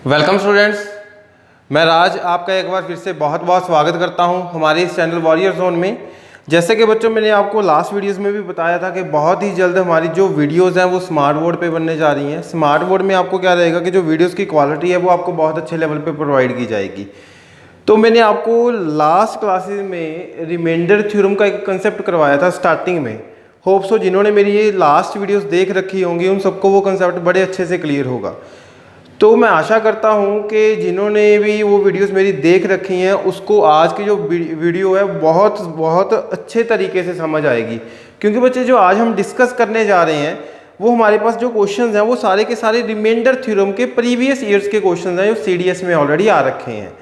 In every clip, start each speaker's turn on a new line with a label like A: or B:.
A: Welcome students, मैं राज आपका एक बार फिर से बहुत बहुत स्वागत करता हूं हमारे इस चैनल वॉरियर जोन में। जैसे कि बच्चों मैंने आपको लास्ट वीडियोस में भी बताया था कि बहुत ही जल्द हमारी जो वीडियोस हैं वो स्मार्ट बोर्ड पे बनने जा रही हैं। स्मार्ट बोर्ड में आपको क्या रहेगा कि जो वीडियोज़ की क्वालिटी है वो आपको बहुत अच्छे लेवल पर प्रोवाइड की जाएगी। तो मैंने आपको लास्ट क्लासेज में रिमाइंडर थ्योरम का एक कंसेप्ट करवाया था स्टार्टिंग में। होप सो जिन्होंने मेरी ये लास्ट वीडियोस देख रखी होंगी उन सबको वो कंसेप्ट बड़े अच्छे से क्लियर होगा। तो मैं आशा करता हूँ कि जिन्होंने भी वो वीडियोस मेरी देख रखी हैं उसको आज की जो वीडियो है बहुत बहुत अच्छे तरीके से समझ आएगी। क्योंकि बच्चे जो आज हम डिस्कस करने जा रहे हैं वो हमारे पास जो क्वेश्चंस हैं वो सारे के सारे रिमाइंडर थ्योरम के प्रीवियस ईयर्स के क्वेश्चंस हैं जो सीडीएस में ऑलरेडी आ रखे हैं।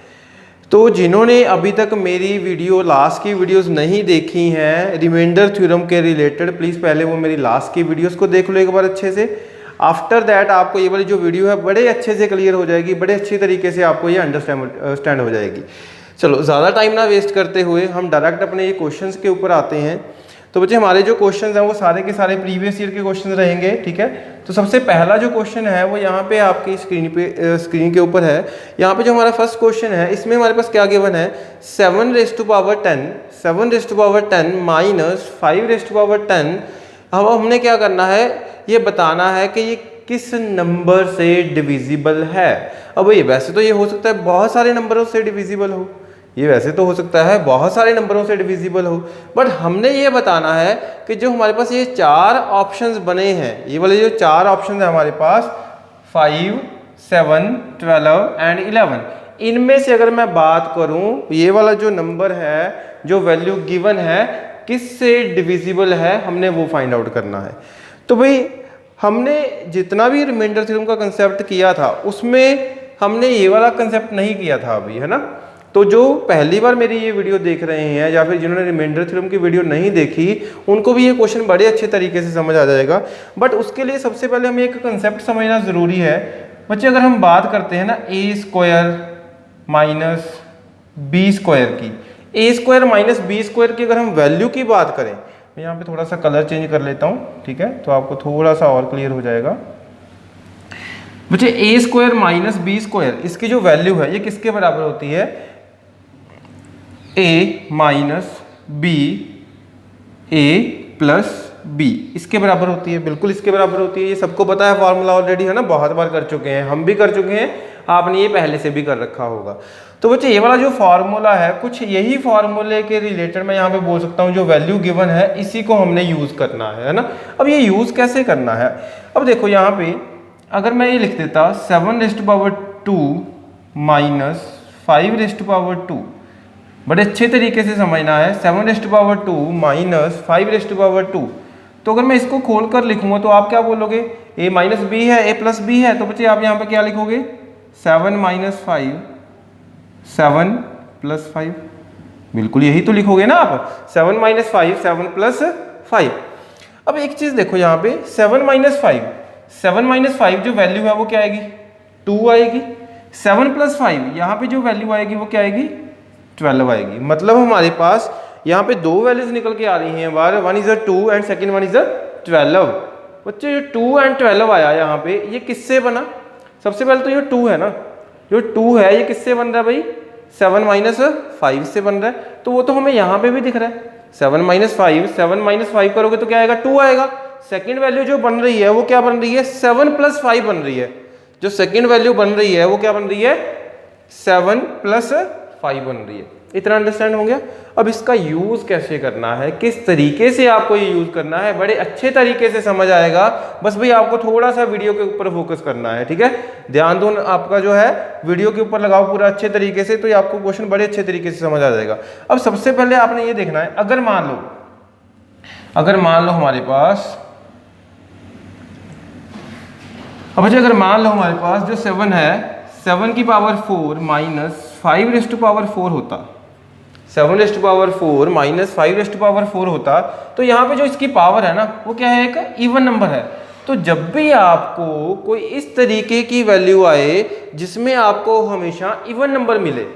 A: तो जिन्होंने अभी तक मेरी वीडियो लास्ट की वीडियोस नहीं देखी हैं रिमाइंडर थ्योरम के रिलेटेड, प्लीज़ पहले वो मेरी लास्ट की वीडियोस को देख लो एक बार अच्छे से। आफ्टर दैट आपको ये वाली जो वीडियो है बड़े अच्छे से क्लियर हो जाएगी, बड़े अच्छी तरीके से आपको ये अंडरस्टैंड हो जाएगी। चलो ज़्यादा टाइम ना वेस्ट करते हुए हम डायरेक्ट अपने ये क्वेश्चंस के ऊपर आते हैं। तो बच्चे हमारे जो क्वेश्चंस हैं वो सारे के सारे प्रीवियस ईयर के क्वेश्चन रहेंगे, ठीक है। तो सबसे पहला जो क्वेश्चन है वो यहाँ पे आपकी स्क्रीन के ऊपर है। यहाँ पे जो हमारा फर्स्ट क्वेश्चन है इसमें हमारे पास क्या गिवन है, 7⁻10 माइनस 5⁻10। अब हमने क्या करना है, ये बताना है कि ये किस नंबर से डिविजिबल है। अब ये वैसे तो ये हो सकता है बहुत सारे नंबरों से डिविजिबल हो, ये वैसे तो हो सकता है बहुत सारे नंबरों से डिविजिबल हो, बट हमने ये बताना है कि जो हमारे पास ये चार ऑप्शंस बने हैं, ये वाले जो चार ऑप्शंस हैं हमारे पास 5, 7, 12 एंड 11, इनमें से अगर मैं बात करूं ये वाला जो नंबर है जो वैल्यू गिवन है किससे डिविजिबल है, हमने वो फाइंड आउट करना है। तो भाई हमने जितना भी रिमाइंडर थ्योरम का कंसेप्ट किया था उसमें हमने ये वाला कंसेप्ट नहीं किया था अभी, है ना। तो जो पहली बार मेरी ये वीडियो देख रहे हैं या फिर जिन्होंने रिमाइंडर थ्योरम की वीडियो नहीं देखी उनको भी ये क्वेश्चन बड़े अच्छे तरीके से समझ आ जाएगा। बट उसके लिए सबसे पहले हमें एक कंसेप्ट समझना ज़रूरी है बच्चे। अगर हम बात करते हैं ना a² माइनस b² की, a² माइनस b² की अगर हम वैल्यू की बात करें, मैं यहाँ पे थोड़ा सा कलर चेंज कर लेता हूँ, ठीक है, तो आपको थोड़ा सा और क्लियर हो जाएगा। बच्चे a² माइनस b² इसकी जो वैल्यू है ये किसके बराबर होती है, a minus b a plus b, इसके बराबर होती है, बिल्कुल इसके बराबर होती है। ये सबको पता है फॉर्मूला ऑलरेडी, है ना, बहुत बार कर चुके हैं, हम भी कर चुके हैं, आपने ये पहले से भी कर रखा होगा। तो बच्चे ये वाला जो फार्मूला है कुछ यही फार्मूले के रिलेटेड मैं यहाँ पे बोल सकता हूँ, जो वैल्यू गिवन है इसी को हमने यूज करना है ना। अब ये यूज कैसे करना है, अब देखो यहाँ पे अगर मैं ये लिख देता 7⁻² माइनस 5⁻², बड़े अच्छे तरीके से समझना है, 7⁻² माइनस 5⁻²। तो अगर मैं इसको खोल कर लिखूंगा तो आप क्या बोलोगे, a माइनस b है, a प्लस b है, तो बच्चे आप यहाँ पे क्या लिखोगे 7 माइनस 5 7 प्लस 5, बिल्कुल यही तो लिखोगे ना आप, 7 माइनस 5 7 प्लस 5। अब एक चीज देखो यहाँ पे 7 माइनस 5 जो वैल्यू है वो क्या आएगी 2 आएगी, 7 प्लस 5 यहाँ पे जो वैल्यू आएगी वो क्या आएगी 12 आएगी। मतलब हमारे पास यहाँ पे दो वैल्यूज निकल के आ रही हैं बार, one is 2 and second one is 12। बच्चे जो 2 एंड 12 आया यहाँ पे ये किससे बना, सबसे पहले तो ये 2 है ना, जो 2 है ये किससे बन रहा है भाई 7 माइनस 5 से बन रहा है, तो वो तो हमें यहाँ पे भी दिख रहा है 7 माइनस 5 करोगे तो क्या आएगा 2 आएगा। सेकंड वैल्यू जो बन रही है वो क्या बन रही है 7 प्लस 5 बन रही है, जो सेकंड वैल्यू बन रही है वो क्या बन रही है 7 प्लस 5 बन रही है। इतना अंडरस्टैंड हो गया। अब इसका यूज कैसे करना है, किस तरीके से आपको ये यूज करना है, बड़े अच्छे तरीके से समझ आएगा। बस भाई आपको थोड़ा सा वीडियो के ऊपर फोकस करना है, ठीक है, ध्यान दो आपका जो है वीडियो के ऊपर लगाओ पूरा अच्छे तरीके से, तो ये आपको क्वेश्चन बड़े अच्छे तरीके से समझ आ जाएगा। अब सबसे पहले आपने ये देखना है, अगर मान लो हमारे पास, अब अगर मान लो हमारे पास जो 7 है 7 की पावर 4 माइनस 5⁻4 होता, 7⁻4 माइनस 5⁻4 होता, तो यहाँ पे जो इसकी पावर है ना वो क्या है, एक इवन नंबर है। तो जब भी आपको कोई इस तरीके की वैल्यू आए जिसमें आपको हमेशा इवन नंबर मिले,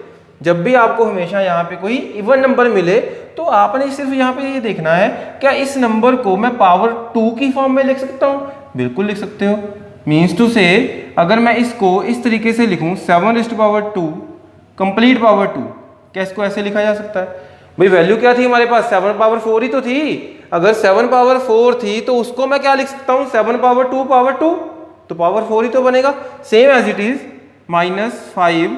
A: जब भी आपको हमेशा यहाँ पे कोई इवन नंबर मिले, तो आपने सिर्फ यहाँ पे ये देखना है क्या इस नंबर को मैं पावर 2 की फॉर्म में लिख सकता हूँ, बिल्कुल लिख सकते हो। मीन्स टू से अगर मैं इसको इस तरीके से लिखूं 7⁻² कंप्लीट पावर 2, क्या इसको ऐसे लिखा जा सकता है? भाई वैल्यू क्या थी हमारे पास? 7/4 ही तो थी। अगर 7/4 थी तो उसको मैं क्या लिख सकता हूं? 7/2 पावर 2, तो पावर 4 ही तो बनेगा। Same as it is -5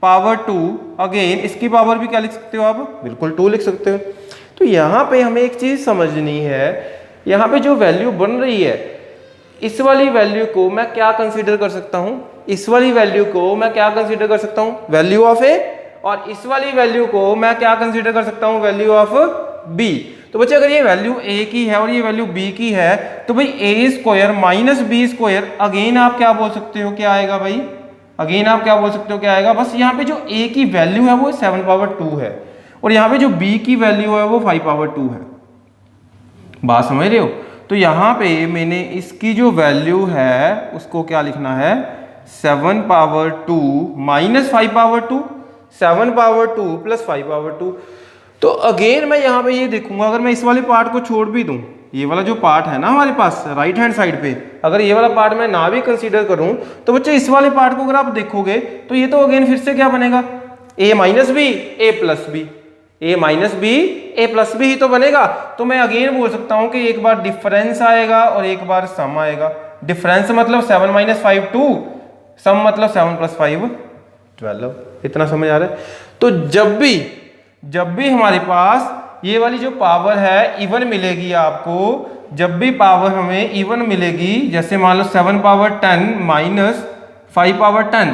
A: power 2, again इसकी पावर भी क्या लिख सकते हो आप? बिल्कुल 2 लिख सकते हो। तो यहाँ पे हमें एक चीज समझनी है, यहाँ पे जो वैल्यू बन रही है इस वाली वैल्यू को मैं क्या कंसीडर कर सकता हूं? इस वाली वैल्यू को मैं क्या कंसीडर कर सकता हूं? वैल्यू ऑफ ए। और इस वाली वैल्यू को मैं क्या कंसीडर कर सकता हूं? Value of B. तो बच्चे अगर ये वैल्यू ए की है और ये वैल्यू बी की है तो भाई a² माइनस b², अगेन आप क्या बोल सकते हो क्या आएगा भाई? अगेन आप क्या बोल सकते हो क्या आएगा? बस यहाँ पे जो a की वैल्यू है वो 7/2 है और यहाँ पे जो b की वैल्यू है वो 5/2 है। बात समझ रहे हो? तो यहाँ पे मैंने इसकी जो वैल्यू है उसको क्या लिखना है? 7/2 माइनस 5/2, 7/2 प्लस 5/2। तो अगेन मैं यहाँ पे ये देखूंगा, अगर मैं इस वाले पार्ट को छोड़ भी दूं, ये वाला जो पार्ट है ना हमारे पास राइट हैंड साइड पे, अगर ये वाला पार्ट मैं ना भी कंसीडर करूं तो बच्चे इस वाले पार्ट को अगर आप देखोगे तो ये तो अगेन फिर से क्या बनेगा? a minus b a plus b, a minus b a plus b ही तो बनेगा। तो मैं अगेन बोल सकता हूं कि एक बार डिफरेंस आएगा और एक बार सम आएगा। डिफरेंस मतलब 7 - 5 2, सम मतलब 7 + 5 12। इतना समझ आ रहा है? तो जब भी हमारे पास ये वाली जो पावर है इवन मिलेगी आपको, जब भी पावर हमें इवन मिलेगी, जैसे मान लो 7/10 माइनस 5/10,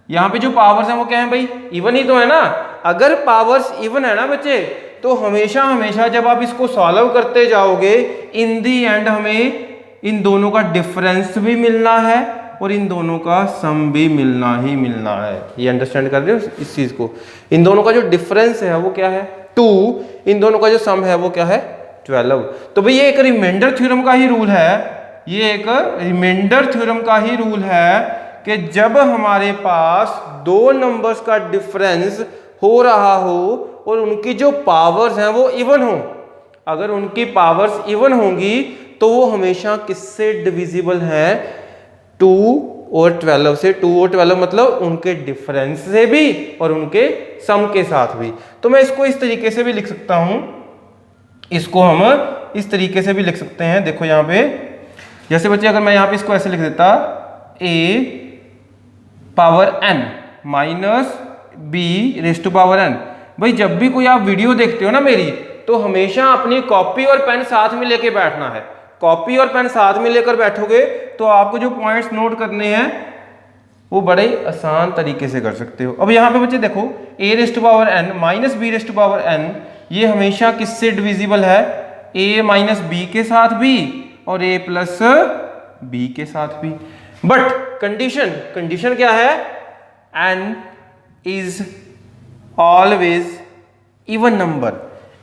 A: यहाँ पे जो पावर्स हैं वो क्या है भाई? इवन ही तो है ना। अगर पावर्स इवन है ना बच्चे तो हमेशा जब आप इसको सॉल्व करते जाओगे इन दी एंड हमें इन दोनों का डिफरेंस भी मिलना है और इन दोनों का सम भी मिलना ही मिलना है। ये अंडरस्टैंड कर रहे हो इस चीज को? इन दोनों का जो डिफरेंस है वो क्या है? 2, इन दोनों का जो सम है वो क्या है? 12। तो भाई ये एक रिमाइंडर थ्योरम का ही रूल है, ये एक रिमाइंडर थ्योरम का ही रूल है कि जब हमारे पास दो नंबर्स का डिफरेंस हो रहा हो और उनकी जो पावर्स हैं वो इवन हो, अगर उनकी पावर्स इवन होंगी तो वो हमेशा किससे डिविजिबल है? 2 और 12 से। 2 और 12 मतलब उनके डिफरेंस से भी और उनके सम के साथ भी। तो मैं इसको इस तरीके से भी लिख सकता हूं, इसको हम इस तरीके से भी लिख सकते हैं। देखो यहां पे जैसे बच्चे अगर मैं यहां पे इसको ऐसे लिख देता a⁻n माइनस b⁻n। भाई जब भी कोई आप वीडियो देखते हो ना मेरी, तो हमेशा अपनी कॉपी और पेन साथ में लेके बैठना है। कॉपी और पेन साथ में लेकर बैठोगे तो आपको जो पॉइंट्स नोट करने हैं वो बड़े आसान तरीके से कर सकते हो। अब यहाँ पे बच्चे देखो a⁻n माइनस b⁻n, ये हमेशा किससे डिविजिबल है? a माइनस b के साथ भी और a प्लस b के साथ भी। बट कंडीशन क्या है? n is always even number.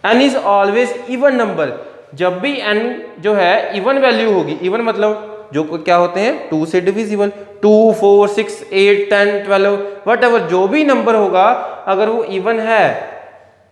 A: n is always even number. जब भी n जो है इवन वैल्यू होगी, इवन मतलब जो क्या होते हैं 2 से डिविजिबल, 2 4 6 8 10 12 व्हाटएवर जो भी नंबर होगा, अगर वो इवन है,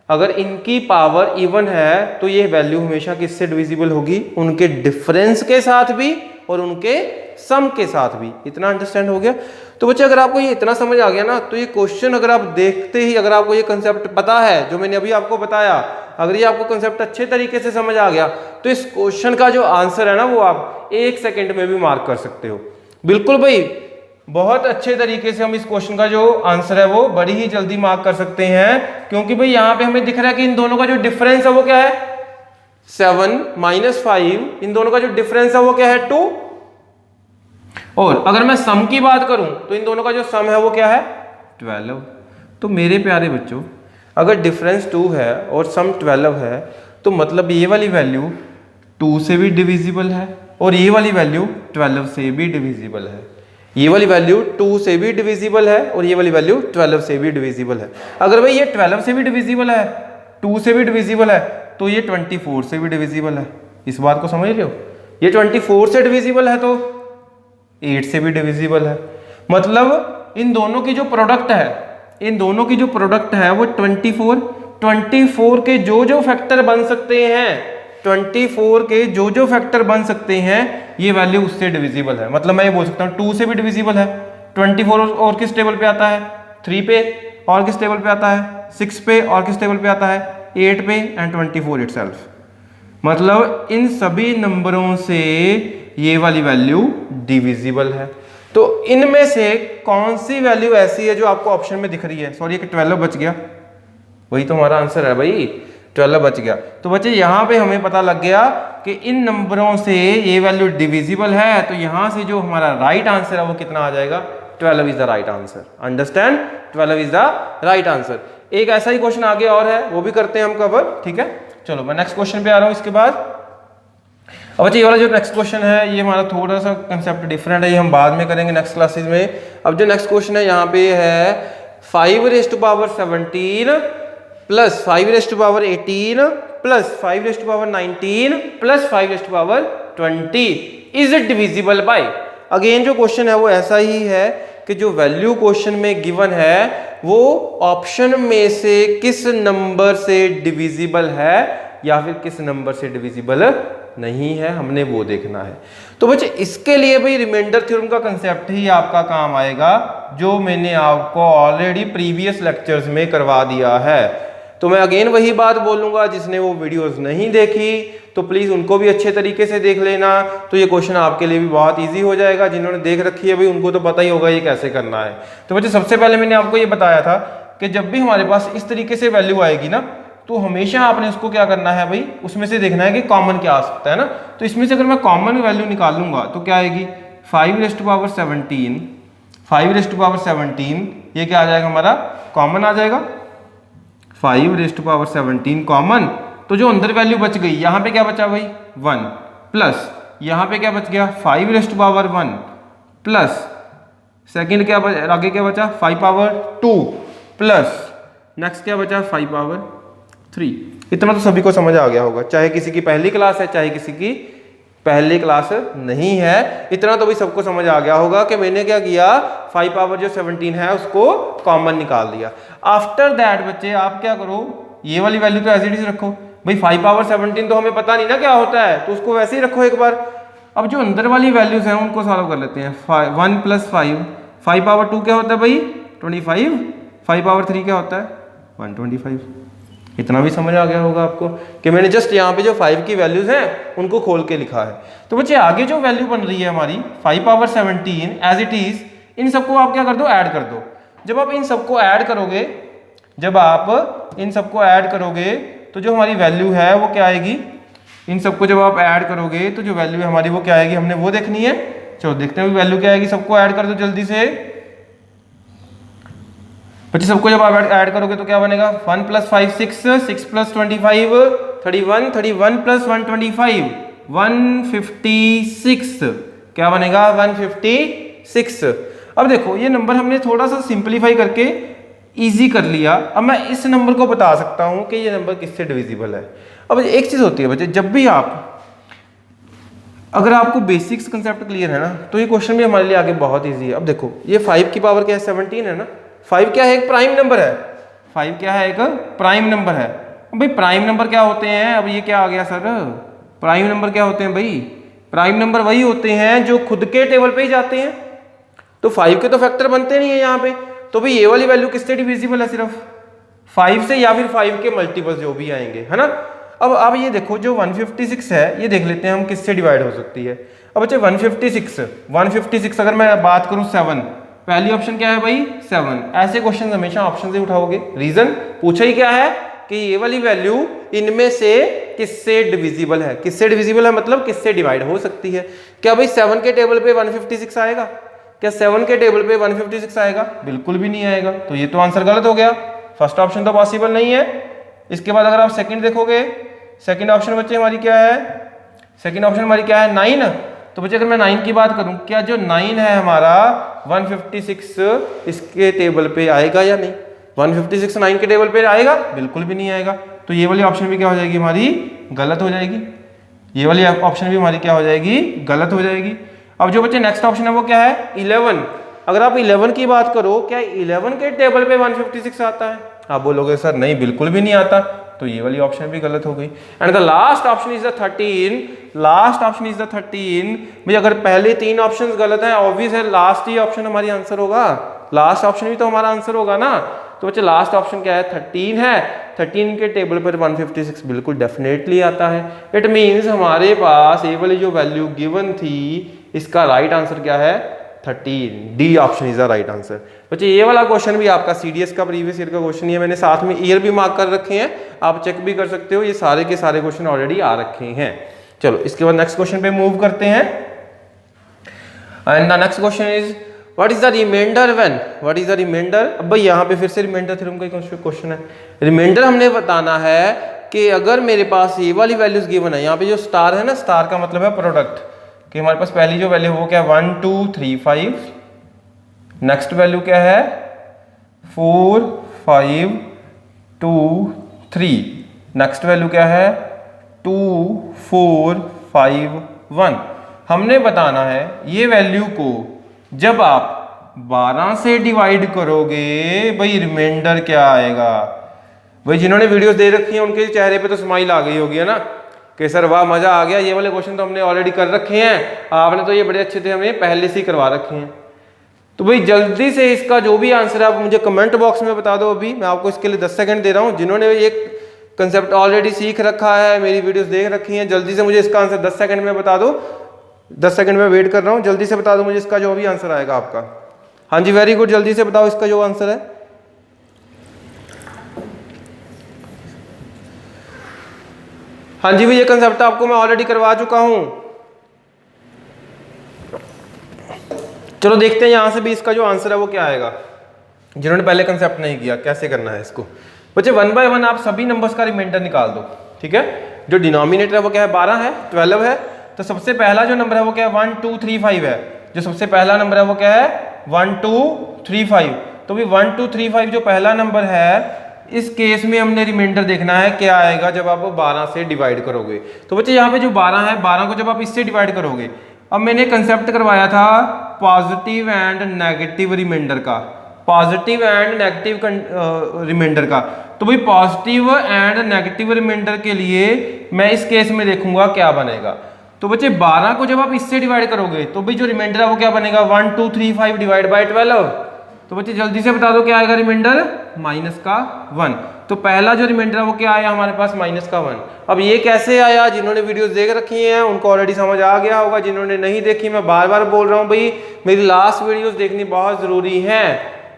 A: अगर इनकी पावर इवन है तो ये वैल्यू हमेशा किससे डिविजिबल होगी? उनके डिफरेंस के साथ भी और उनके सम के साथ भी। इतना अंडरस्टैंड हो गया? तो बच्चे अगर आपको ये इतना समझ आ गया ना, तो ये क्वेश्चन अगर आप देखते ही, अगर आपको ये कंसेप्ट पता है जो मैंने अभी आपको बताया, अगर ये आपको कंसेप्ट अच्छे तरीके से समझ आ गया तो इस क्वेश्चन का जो आंसर है ना वो आप 1 सेकंड में भी मार्क कर सकते हो। बिल्कुल भाई, बहुत अच्छे तरीके से हम इस क्वेश्चन का जो आंसर है वो बड़ी ही जल्दी मार्क कर सकते हैं, क्योंकि भाई यहाँ पे हमें दिख रहा है कि इन दोनों का जो डिफरेंस है वो क्या है? 7 - 5। इन दोनों का जो डिफरेंस है वो क्या है? 2। और अगर मैं सम की बात करूं तो इन दोनों का जो सम है वो क्या है? 12। तो मेरे प्यारे बच्चों, अगर डिफरेंस 2 है और सम 12 है तो मतलब ये वाली वैल्यू 2 से भी डिविजिबल है और ये वाली वैल्यू 12 से भी डिविजिबल है। ये वाली वैल्यू 2 से भी डिविजिबल है और ये वाली वैल्यू 12 से भी डिविजिबल है। अगर भाई ये 12 से भी डिविजिबल है, 2 से भी डिविजिबल है, तो ये 24 से भी डिविजिबल है। इस बात को समझ रहे हो? ये 24 से डिविजिबल है तो 8 से भी डिविजिबल है। मतलब इन दोनों की जो प्रोडक्ट है, इन दोनों की जो प्रोडक्ट है वो 24 के जो फैक्टर बन सकते हैं 24 के जो जो फैक्टर बन सकते हैं ये वैल्यू उससे डिविजिबल है। मतलब मैं ये बोल सकता हूँ 2 से भी डिविजिबल है। 24 और किस टेबल पे आता है? 3 पे। और किस टेबल पे आता है? 6 पे। और किस टेबल पे आता है? 8 पे। And 24 itself. मतलब इन सभी नंबरों से ये वाली वैल्यू डिविजिबल है। तो इनमें से कौन सी वैल्यू ऐसी है जो आपको ऑप्शन में दिख रही है? सॉरी, एक 12 बच गया, वही तो हमारा आंसर है भाई, 12 बच गया। तो बच्चे यहाँ पे हमें पता लग गया कि इन नंबरों से ये वैल्यू डिविजिबल है। तो यहाँ से जो हमारा राइट आंसर है वो कितना आ जाएगा? 12 is the right answer. Understand? 12 is the right answer. एक ऐसा ही क्वेश्चन आगे और है, वो भी करते हैं हम कवर, ठीक है। चलो मैं नेक्स्ट क्वेश्चन पे आ रहा हूँ इसके बाद। अब अच्छा, ये वाला जो नेक्स्ट क्वेश्चन है ये हमारा थोड़ा सा कंसेप्ट डिफरेंट है, ये हम बाद में करेंगे नेक्स्ट क्लासेस में। अब जो नेक्स्ट क्वेश्चन है यहाँ पे है 5⁻17 plus 5⁻18 plus 5⁻19 plus 5⁻20 is it divisible by. Again जो क्वेश्चन है वो ऐसा ही है कि जो वैल्यू क्वेश्चन में गिवन है वो ऑप्शन में से किस नंबर से डिविजिबल है या फिर किस नंबर से डिविजिबल नहीं है, हमने वो देखना है। तो बच्चे इसके लिए भाई रिमाइंडर थ्योरम का कंसेप्ट ही आपका काम आएगा, जो मैंने आपको ऑलरेडी प्रीवियस लेक्चर्स में करवा दिया है। तो मैं अगेन वही बात बोलूंगा, जिसने वो वीडियोस नहीं देखी तो प्लीज उनको भी अच्छे तरीके से देख लेना। तो ये क्वेश्चन आपके लिए भी बहुत इजी हो जाएगा। जिन्होंने देख रखी है भाई उनको तो पता ही होगा ये कैसे करना है। तो बच्चे सबसे पहले मैंने आपको ये बताया था कि जब भी हमारे पास इस तरीके से वैल्यू आएगी ना, तो हमेशा आपने उसको क्या करना है भाई, उसमें से देखना है कि कॉमन क्या आ सकता है ना। तो इसमें से अगर मैं कॉमन वैल्यू निकालूंगा तो क्या आएगी? 5⁻17 5⁻17 ये क्या आ जाएगा हमारा? कॉमन आ जाएगा। 5⁻17 कॉमन। तो जो अंदर वैल्यू बच गई, यहाँ पे क्या बचा भाई? 1 प्लस यहाँ पे क्या बच गया? 5⁻1 प्लस सेकेंड क्या आगे क्या बचा? 5⁻2 प्लस नेक्स्ट क्या बचा? 5⁻3। इतना तो सभी को समझ आ गया होगा, चाहे किसी की पहली क्लास है चाहे किसी की पहली क्लास नहीं है। इतना तो भी सबको समझ आ गया होगा कि मैंने क्या किया, 5⁻17 है उसको कॉमन निकाल दिया। आफ्टर दैट बच्चे आप क्या करो, ये वाली वैल्यू तो एज इट इज रखो भाई। 5⁻17 तो हमें पता नहीं ना क्या होता है, तो उसको वैसे ही रखो एक बार। अब जो अंदर वाली वैल्यूज हैं उनको सॉल्व कर लेते हैं। 1 + 5 5⁻2 क्या होता है भाई? 25। 5⁻3 क्या होता है? 125। इतना भी समझ आ गया होगा आपको कि मैंने जस्ट यहाँ पे जो 5 की वैल्यूज हैं उनको खोल के लिखा है। तो बच्चे आगे जो वैल्यू बन रही है हमारी 5⁻17 एज इट इज, इन सबको आप क्या कर दो? ऐड कर दो। जब आप इन सबको ऐड करोगे, तो जो हमारी वैल्यू है वो क्या आएगी? इन सबको जब आप ऐड करोगे तो जो वैल्यू है हमारी वो क्या आएगी, हमने वो देखनी है। चलो देखते हैं वैल्यू क्या आएगी। सबको ऐड कर दो जल्दी से बच्चे। सबको जब आप ऐड करोगे तो क्या बनेगा? 1 + 5 6 6 + 25 31 31 + 125 156 क्या बनेगा? 156। अब देखो ये नंबर हमने थोड़ा सा सिंपलीफाई करके इजी कर लिया। अब मैं इस नंबर को बता सकता हूं कि ये नंबर किससे डिविजिबल है। अब एक चीज होती है बच्चे, जब भी अगर आपको बेसिक्स कंसेप्ट क्लियर है ना, तो ये क्वेश्चन भी हमारे लिए आगे बहुत इजी है। अब देखो ये 5 की पावर क्या है? 17 है ना। 5 क्या है? एक प्राइम नंबर है। 5 क्या है? एक प्राइम नंबर है। भाई प्राइम नंबर क्या होते हैं? अब ये क्या आ गया सर? प्राइम नंबर क्या होते हैं भाई? प्राइम नंबर वही होते हैं जो खुद के टेबल पे ही जाते हैं। तो 5 के तो फैक्टर बनते नहीं है यहाँ पे। तो भाई ये वाली वैल्यू किससे डिविजिबल है? सिर्फ 5 से, या फिर 5 के मल्टीपल जो भी आएंगे, है ना। अब ये देखो जो 156 है, ये देख लेते हैं हम किससे डिवाइड हो सकती है। अब बच्चे 156 अगर मैं बात करूं 7, पहली ऑप्शन क्या है भाई? 7। ऐसे क्वेश्चन हमेशा ऑप्शन से उठाओगे। रीजन पूछा ही क्या है कि ये वाली वैल्यू इनमें से किससे डिविजिबल है। किससे डिविजिबल है मतलब किससे डिवाइड हो सकती है। क्या भाई 7 के टेबल पे 156 आएगा? क्या 7 के टेबल पे 156 आएगा? बिल्कुल भी नहीं आएगा। तो ये तो आंसर गलत हो गया। फर्स्ट ऑप्शन तो पॉसिबल नहीं है। इसके बाद अगर आप सेकंड देखोगे, सेकंड ऑप्शन बच्चे हमारी क्या है? सेकंड ऑप्शन हमारी क्या है? 9। तो बच्चे अगर मैं 9 की बात करूं, क्या जो 9 है हमारा 156 इसके टेबल पे आएगा या नहीं? 156 9 के टेबल पे आएगा? बिल्कुल भी नहीं आएगा। तो ये वाली ऑप्शन भी क्या हो जाएगी हमारी? गलत हो जाएगी। ये वाली ऑप्शन भी हमारी क्या हो जाएगी? गलत हो जाएगी। अब जो बच्चे नेक्स्ट ऑप्शन है वो क्या है? 11। अगर आप 11 की बात करो, क्या 11 के टेबल पे 156 आता है? आप बोलोगे सर नहीं, बिल्कुल भी नहीं आता। तो ये वाली ऑप्शन भी गलत हो गई। And the last option is the 13, last option is the 13। भाई अगर पहले 3 ऑप्शंस गलत हैं, ऑब्वियस है लास्ट ही ऑप्शन हमारी आंसर होगा, लास्ट ऑप्शन भी तो हमारा आंसर होगा ना। तो बच्चे लास्ट ऑप्शन क्या है, 13 है। 13 के टेबल पर 156 बिल्कुल डेफिनेटली आता है। इट मीन्स हमारे पास ये वाली जो वैल्यू गिवन थी, इसका राइट आंसर क्या है, 13। D option is the right answer. बच्चे ये वाला क्वेश्चन भी आपका सीडीएस का प्रीवियस ईयर का क्वेश्चन है, मैंने साथ में ईयर भी मार्क कर रखे हैं, आप चेक भी कर सकते हो, ये सारे के सारे क्वेश्चन ऑलरेडी आ रखे हैं। चलो इसके बाद नेक्स्ट क्वेश्चन पे मूव करते हैं। And the next question is what is the remainder when, what is the remainder. अब भाई यहाँ पे फिर से रिमाइंडर थ्योरम का क्वेश्चन है। रिमाइंडर हमने बताना है कि अगर मेरे पास ये वाली वैल्यूज गिवन है, यहाँ पे जो स्टार है ना, स्टार का मतलब है प्रोडक्ट, कि हमारे पास पहली जो वैल्यू वो क्या है 1 2 3 5, नेक्स्ट वैल्यू क्या है 4 5 2 3, नेक्स्ट वैल्यू क्या है 2 4 5 1। हमने बताना है ये वैल्यू को जब आप 12 से डिवाइड करोगे भाई रिमाइंडर क्या आएगा। भाई जिन्होंने वीडियोस दे रखी है उनके चेहरे पे तो स्माइल आ गई होगी है ना, कि सर वाह मजा आ गया, ये वाले क्वेश्चन तो हमने ऑलरेडी कर रखे हैं, आपने तो ये बड़े अच्छे थे हमें पहले से ही करवा रखे हैं। तो भाई जल्दी से इसका जो भी आंसर है आप मुझे कमेंट बॉक्स में बता दो। अभी मैं आपको इसके लिए 10 सेकंड दे रहा हूँ। जिन्होंने एक कंसेप्ट ऑलरेडी सीख रखा है, मेरी वीडियोस देख रखी हैं, जल्दी से मुझे इसका आंसर 10 सेकंड में बता दो। 10 सेकंड में वेट कर रहा हूँ, जल्दी से बता दो मुझे इसका जो भी आंसर आएगा आपका। हाँ जी वेरी गुड, जल्दी से बताओ इसका जो आंसर है। हाँ जी भाई ये कंसेप्ट आपको मैं ऑलरेडी करवा चुका हूं। चलो देखते हैं यहां से भी इसका जो आंसर है वो क्या आएगा। जिन्होंने पहले कंसेप्ट नहीं किया कैसे करना है इसको। बच्चे 1 बाय 1 आप सभी नंबर्स का रिमाइंडर निकाल दो, ठीक है। जो डिनोमिनेटर है वो क्या है 12 है, 12 है, तो सबसे पहला जो नंबर है वो क्या है 1 2 3 5 है। जो सबसे पहला नंबर है वो क्या है 1 2 3 5। तो भी 1 2 3 5 जो पहला नंबर है, इस केस में हमने रिमाइंडर देखना है क्या आएगा जब आप 12 से डिवाइड करोगे। तो बच्चे यहाँ पे जो 12 है, 12 को जब आप इससे डिवाइड करोगे, अब मैंने कंसेप्ट करवाया था पॉजिटिव एंड नेगेटिव रिमाइंडर का, पॉजिटिव एंड नेगेटिव रिमाइंडर का। तो भाई पॉजिटिव एंड नेगेटिव रिमाइंडर के लिए मैं इस केस में देखूंगा क्या बनेगा। तो बच्चे 12 को जब आप इससे डिवाइड करोगे तो भाई जो रिमाइंडर है वो क्या बनेगा 1 2 3 5 डिवाइड बाय 12। तो बच्चे जल्दी से बता दो क्या आएगा रिमाइंडर -1। तो पहला जो रिमाइंडर है वो क्या आया हमारे पास -1। अब ये कैसे आया, जिन्होंने वीडियोस देख रखी हैं उनको ऑलरेडी समझ आ गया होगा, जिन्होंने नहीं देखी मैं बार बार बोल रहा हूँ भाई मेरी लास्ट वीडियोस देखनी बहुत जरूरी है,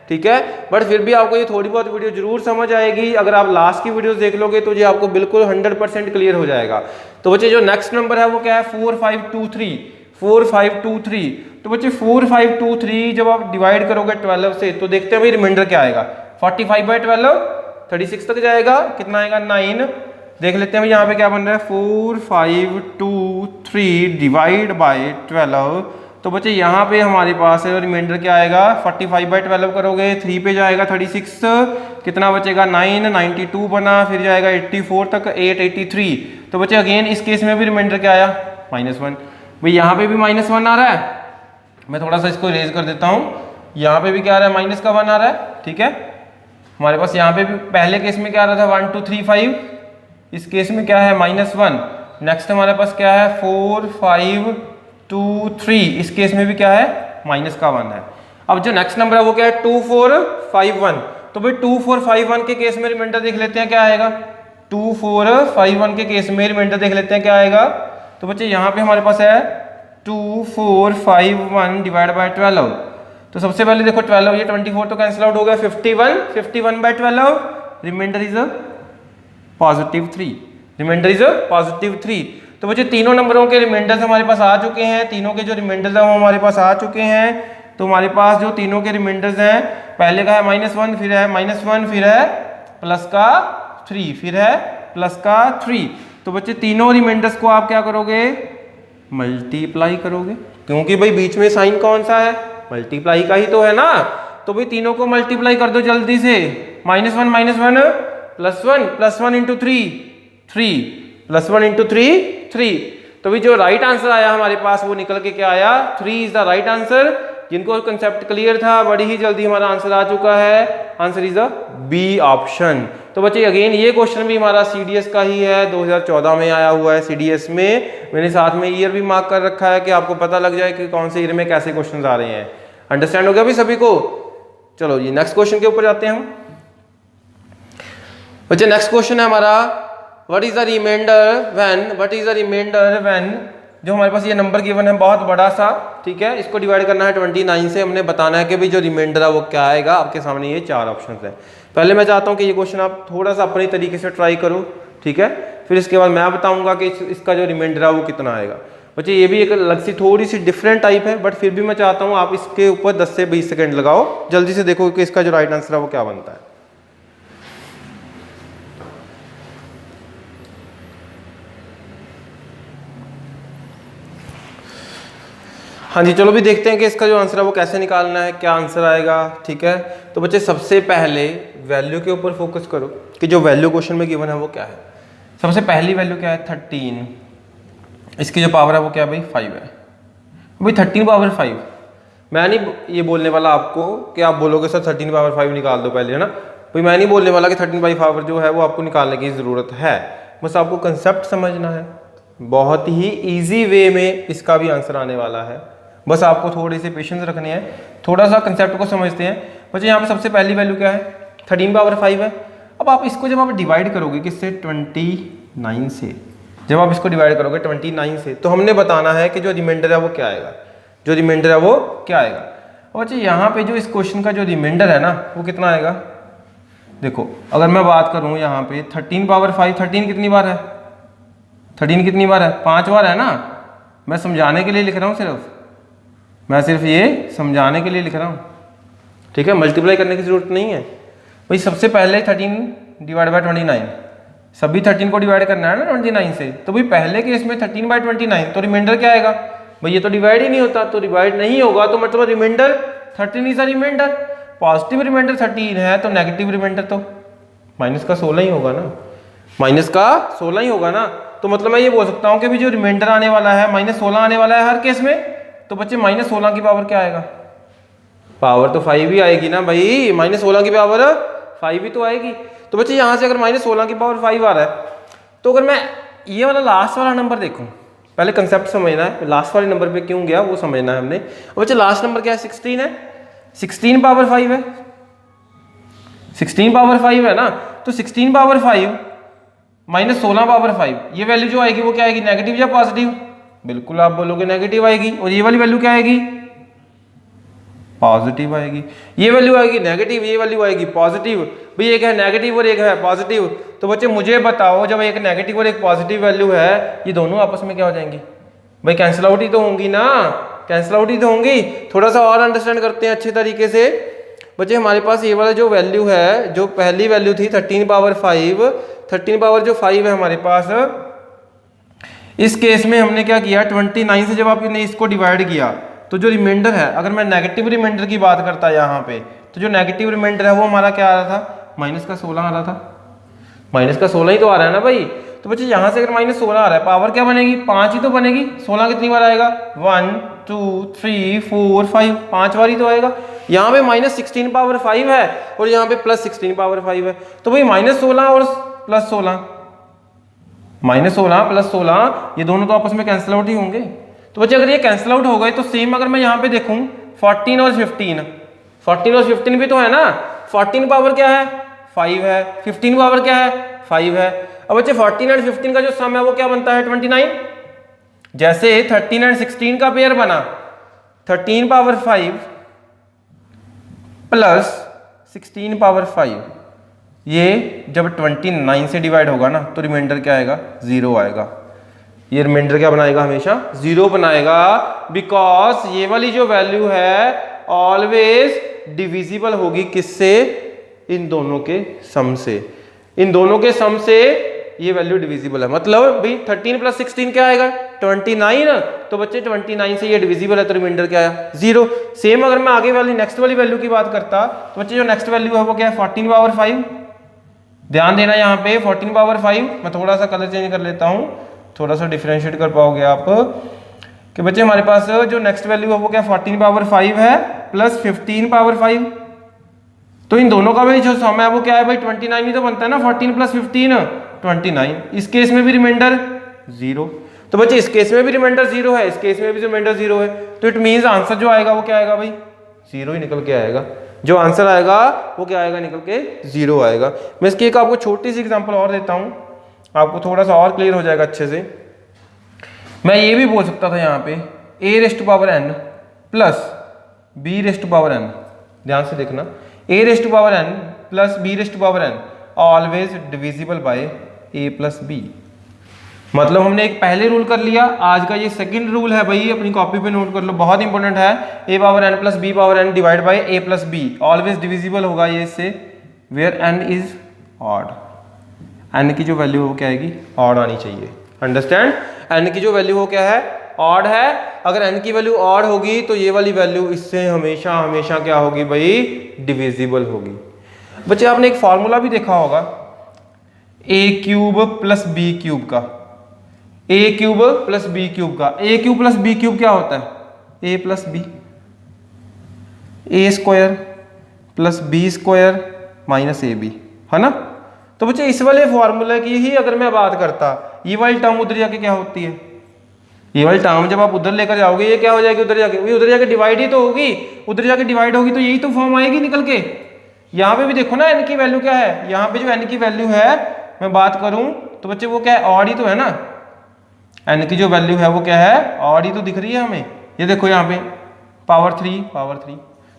A: ठीक है। बट फिर भी आपको ये थोड़ी बहुत वीडियो जरूर समझ आएगी। अगर आप लास्ट की वीडियोस देख लोगे तो ये आपको बिल्कुल 100% क्लियर हो जाएगा। तो बच्चे जो नेक्स्ट नंबर है वो क्या है 4 5 2 3, 4 5 2 3। तो बच्चे 4 5 2 3 जब आप डिवाइड करोगे 12 से तो देखते हैं भाई रिमाइंडर क्या आएगा 45 बाय 12, 36 तक जाएगा, कितना आएगा 9। देख लेते हैं यहाँ पे क्या बन रहा है 4 5 2 3 डिवाइड बाय 12। तो बच्चे यहाँ पे हमारे पास है रिमाइंडर क्या आएगा 45 बाय 12 करोगे 3 पे जाएगा 36, कितना बचेगा 9, 92 बना, फिर जाएगा 84 तक 883। तो बच्चे अगेन इस केस में भी रिमाइंडर क्या आया -1। भाई यहाँ पे भी -1 आ रहा है, मैं थोड़ा सा इसको रेज कर देता हूँ। यहाँ पे भी क्या आ रहा है -1 आ रहा है, ठीक है। हमारे पास यहाँ पे भी पहले केस में क्या आ रहा था 1 2 3 5, इस केस में क्या है -1। नेक्स्ट हमारे पास क्या है 4 5 2 3, इस केस में भी क्या है -1 है। अब जो नेक्स्ट नंबर है वो क्या है 2 4 5 1। तो भाई 2 4 5 1 के केस में रिमाइंडर देख लेते हैं क्या आएगा। 2 4 5 1 के केस में रिमाइंडर देख लेते हैं क्या आएगा। तो बच्चे यहाँ पे हमारे पास है 2 4 5 1 डिवाइड बाय 12। तो सबसे पहले देखो 12 ये 24 तो कैंसिल आउट हो गया, 51 by 12, remainder is +3, remainder is +3। तो बच्चे तीनों नंबरों के रिमाइंडर्स हमारे पास आ चुके हैं, तीनों के जो रिमाइंडर्स हैं वो हमारे पास आ चुके हैं। तो हमारे पास जो तीनों के रिमाइंडर्स हैं, पहले का है -1, फिर है -1, फिर है +3, फिर है +3। तो बच्चे तीनों रिमाइंडर्स को आप क्या करोगे मल्टीप्लाई करोगे, क्योंकि भाई बीच में साइन कौन सा है मल्टीप्लाई का ही तो है ना। तो भाई तीनों को मल्टीप्लाई कर दो जल्दी से, -1 +1 इंटू 3 +1 इंटू 3। तो भाई जो राइट आंसर आया हमारे पास वो निकल के क्या आया 3 इज द राइट आंसर। जिनको कंसेप्ट क्लियर था बड़ी ही जल्दी हमारा आंसर आ चुका है। Answer is the B option. तो बच्चे अगेन ये क्वेश्चन भी हमारा CDS का ही है, 2014 में आया हुआ है CDS में। मैंने साथ में ईयर भी मार्क कर रखा है कि आपको पता लग जाए कि कौन से ईयर में कैसे क्वेश्चन आ रहे हैं। अंडरस्टैंड हो गया भी सभी को? चलो जी नेक्स्ट क्वेश्चन के ऊपर जाते हैं हम। बच्चे नेक्स्ट क्वेश्चन है हमारा what is the remainder when जो हमारे पास ये नंबर गिवन है बहुत बड़ा सा, ठीक है, इसको डिवाइड करना है 29 से। हमने बताना है कि भाई जो रिमाइंडर है वो क्या आएगा। आपके सामने ये 4 ऑप्शन है। पहले मैं चाहता हूँ कि ये क्वेश्चन आप थोड़ा सा अपने तरीके से ट्राई करो, ठीक है, फिर इसके बाद मैं बताऊंगा कि इसका जो रिमाइंडर है वो कितना आएगा। बच्चे ये भी एक अलग सी थोड़ी सी डिफरेंट टाइप है, बट फिर भी मैं चाहता हूँ आप इसके ऊपर 10 से 20 सेकेंड लगाओ, जल्दी से देखो कि इसका जो राइट आंसर है वो क्या बनता है। हाँ जी, चलो भी देखते हैं कि इसका जो आंसर है वो कैसे निकालना है, क्या आंसर आएगा, ठीक है। तो बच्चे सबसे पहले वैल्यू के ऊपर फोकस करो कि जो वैल्यू क्वेश्चन में गिवन है वो क्या है। सबसे पहली वैल्यू क्या है 13, इसकी जो पावर है वो क्या है भाई 5 है। भाई 13 पावर 5, मैं नहीं ये बोलने वाला आपको कि आप बोलोगे सर 13 पावर 5 निकाल दो पहले, है ना भाई। मैं नहीं बोलने वाला कि 13 बाई पावर जो है वो आपको निकालने की ज़रूरत है, बस आपको कंसेप्ट समझना है। बहुत ही ईजी वे में इसका भी आंसर आने वाला है, बस आपको थोड़ी सी पेशेंस रखनी है, थोड़ा सा कंसेप्ट को समझते हैं। बच्चे यहाँ पे सबसे पहली वैल्यू क्या है 13 पावर 5 है। अब आप इसको जब आप डिवाइड करोगे किससे 29 से, जब आप इसको डिवाइड करोगे 29 से, तो हमने बताना है कि जो रिमाइंडर है वो क्या आएगा, जो रिमाइंडर है वो क्या आएगा। और बच्चे यहाँ पे जो इस क्वेश्चन का जो रिमाइंडर है ना वो कितना आएगा। देखो अगर मैं बात करूँ यहाँ पे 13 पावर 5, 13 कितनी बार है, 13 कितनी बार है 5 बार है ना। मैं समझाने के लिए लिख रहा हूँ, मैं सिर्फ ये समझाने के लिए लिख रहा हूँ, ठीक है, मल्टीप्लाई करने की जरूरत नहीं है भाई। सबसे पहले 13 डिवाइड बाय 29, सभी 13 को डिवाइड करना है ना 29 से, तो भाई पहले केस में 13 बाय 29, तो रिमाइंडर क्या आएगा भाई, ये तो डिवाइड ही नहीं होता, तो डिवाइड नहीं होगा तो मतलब remainder 13 is a remainder. Positive remainder 13 है तो नेगेटिव रिमाइंडर तो माइनस का 16 ही होगा ना, माइनस का 16 ही होगा ना। तो मतलब मैं ये बोल सकता हूँ कि भी जो रिमाइंडर आने वाला है -16 आने वाला है हर केस में। तो बच्चे -16 की पावर क्या आएगा, पावर तो 5 ही आएगी ना भाई, -16 की पावर 5 ही तो आएगी। तो बच्चे यहाँ से अगर -16 की पावर 5 आ रहा है, तो अगर मैं ये वाला लास्ट वाला नंबर देखूँ, पहले कंसेप्ट समझना है, लास्ट वाले नंबर पे क्यों गया वो समझना है हमने। और बच्चे लास्ट नंबर क्या है 16 है, 16 पावर 5 है, 16 पावर 5 है ना। तो 16 पावर 5 -16 पावर 5, ये वैल्यू जो आएगी वो क्या आएगी, नेगेटिव या पॉजिटिव। बिल्कुल आप बोलोगे नेगेटिव आएगी। और ये वाली वैल्यू क्या आएगी, पॉजिटिव आएगी। ये वैल्यू आएगी नेगेटिव, ये वैल्यू आएगी पॉजिटिव। भाई एक है नेगेटिव और एक है पॉजिटिव, तो बच्चे मुझे बताओ जब एक नेगेटिव और एक पॉजिटिव वैल्यू है, ये दोनों आपस में क्या हो जाएंगी भाई, कैंसिल आउट ही तो होंगी ना, कैंसिल आउट ही तो होंगी। थोड़ा सा और अंडरस्टैंड करते हैं अच्छे तरीके से। बच्चे हमारे पास ये वाला जो वैल्यू है, जो पहली वैल्यू थी 13 पावर 5, 13 पावर जो 5 है हमारे पास, इस केस में हमने क्या किया 29 से जब आपने इसको डिवाइड किया, तो जो रिमाइंडर है, अगर मैं नेगेटिव रिमाइंडर की बात करता यहाँ पे, तो जो नेगेटिव रिमाइंडर है वो हमारा क्या आ रहा था, माइनस का 16 आ रहा था, माइनस का 16 ही तो आ रहा है ना भाई। तो बच्चे यहाँ से अगर -16 आ रहा है, पावर क्या बनेगी 5 ही तो बनेगी। 16 कितनी बार आएगा 1 2 3 4 5, 5 बार ही तो आएगा। यहाँ पे -16 पावर 5 है और यहाँ पे +16 पावर 5 है, तो भाई -16 और +16, -16 +16 ये दोनों तो आपस में कैंसिल आउट ही होंगे। तो बच्चे अगर ये कैंसिल आउट हो गए तो सेम अगर मैं यहाँ पे देखूँ 14 और 15, 14 और 15 भी तो है ना। 14 पावर क्या है 5 है, 15 पावर क्या है 5 है। अब बच्चे 14 और 15 का जो सम है वो क्या बनता है 29। जैसे 13 और 16 का पेयर बना 13 पावर 5 प्लस 16 पावर 5, ये जब 29 से डिवाइड होगा ना तो रिमाइंडर क्या आएगा 0 आएगा। ये रिमाइंडर क्या बनाएगा हमेशा 0 बनाएगा, बिकॉज ये वाली जो वैल्यू है ऑलवेज डिविजिबल होगी किससे, इन दोनों के सम से। इन दोनों के सम से ये वैल्यू डिविजिबल है, मतलब भाई 13 + 16 क्या आएगा 29, तो बच्चे 29 से ये डिविजिबल है तो रिमाइंडर क्या आया 0। सेम अगर मैं आगे वाली नेक्स्ट वाली वैल्यू की बात करता तो बच्चे जो नेक्स्ट वैल्यू है वो क्या है 14 पावर 5। ध्यान देना यहाँ पे 14 पावर 5, मैं थोड़ा सा कलर चेंज कर लेता हूँ, थोड़ा सा डिफरेंशिएट कर पाओगे आप कि बच्चे हमारे पास जो नेक्स्ट वैल्यू है वो क्या 14 पावर 5 है प्लस 15 पावर 5। तो इन दोनों का भी जो सम है वो क्या है भाई 29 ही तो बनता है ना, 14 + 15 29। इस केस में भी रिमाइंडर 0। तो बच्चे इस केस में भी रिमाइंडर 0 है, इस केस में भी रिमाइंडर 0 है, तो इट मीन्स आंसर जो आएगा वो क्या आएगा भाई 0 ही निकल के आएगा। जो आंसर आएगा वो क्या आएगा, निकल के 0 आएगा। मैं इसकी एक आपको छोटी सी एग्जांपल और देता हूँ, आपको थोड़ा सा और क्लियर हो जाएगा अच्छे से। मैं ये भी बोल सकता था यहाँ पे a⁻n + b⁻n, ध्यान से देखना, a⁻n + b⁻n always divisible by a + b। मतलब हमने एक पहले रूल कर लिया, आज का ये सेकंड रूल है भाई, अपनी कॉपी पे नोट कर लो, बहुत इंपॉर्टेंट है। a⁻n + b⁻n divide by a + b always divisible होगा ये इससे, where n is odd. n की जो वैल्यू वो क्या आएगी, ऑड आनी चाहिए। अंडरस्टैंड, n की जो वैल्यू हो क्या है, ऑड है। अगर n की वैल्यू ऑड होगी तो ये वाली वैल्यू इससे हमेशा हमेशा क्या होगी भाई, डिविजिबल होगी। बच्चे आपने एक फॉर्मूला भी देखा होगा a³ + b³ का, a³ + b³ का। a³ + b³ क्या होता है, a + b, a² + b² - ab, है ना। तो बच्चे इस वाले फॉर्मूले की ही अगर मैं बात करता, ये वाली टर्म उधर जाके क्या होती है, ये वाली टर्म जब आप उधर लेकर जाओगे ये क्या हो जाएगी, उधर जाके, उधर जाके डिवाइड ही तो होगी, उधर जाके डिवाइड होगी तो यही तो फॉर्म आएगी निकल के। यहाँ पे भी देखो ना n की वैल्यू क्या है, यहाँ पे जो n की वैल्यू है मैं बात करूं तो बच्चे वो क्या है, ऑड ही तो है ना। n की जो वैल्यू है वो क्या है, ऑड ही तो दिख रही है हमें। ये देखो यहाँ पे पावर 3।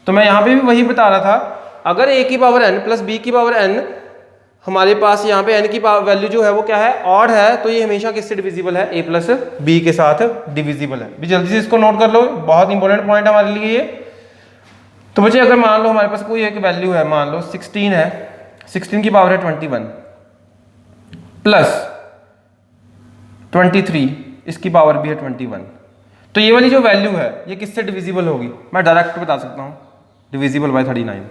A: तो मैं यहाँ पे भी वही बता रहा था, अगर a⁻n + b⁻n हमारे पास यहाँ पे n की वैल्यू जो है वो क्या है, ऑड है, तो ये हमेशा किससे डिविजिबल है, a + b के साथ डिविजिबल है। भी जल्दी से इसको नोट कर लो, बहुत इंपॉर्टेंट पॉइंट है हमारे लिए ये। तो बच्चे अगर मान लो हमारे पास कोई एक वैल्यू है, मान लो 16 है, 16 की पावर है 21 प्लस 23, इसकी पावर भी है 21। तो ये वाली जो वैल्यू है ये किससे डिविजिबल होगी, मैं डायरेक्ट बता सकता हूँ, डिविजिबल बाय 39।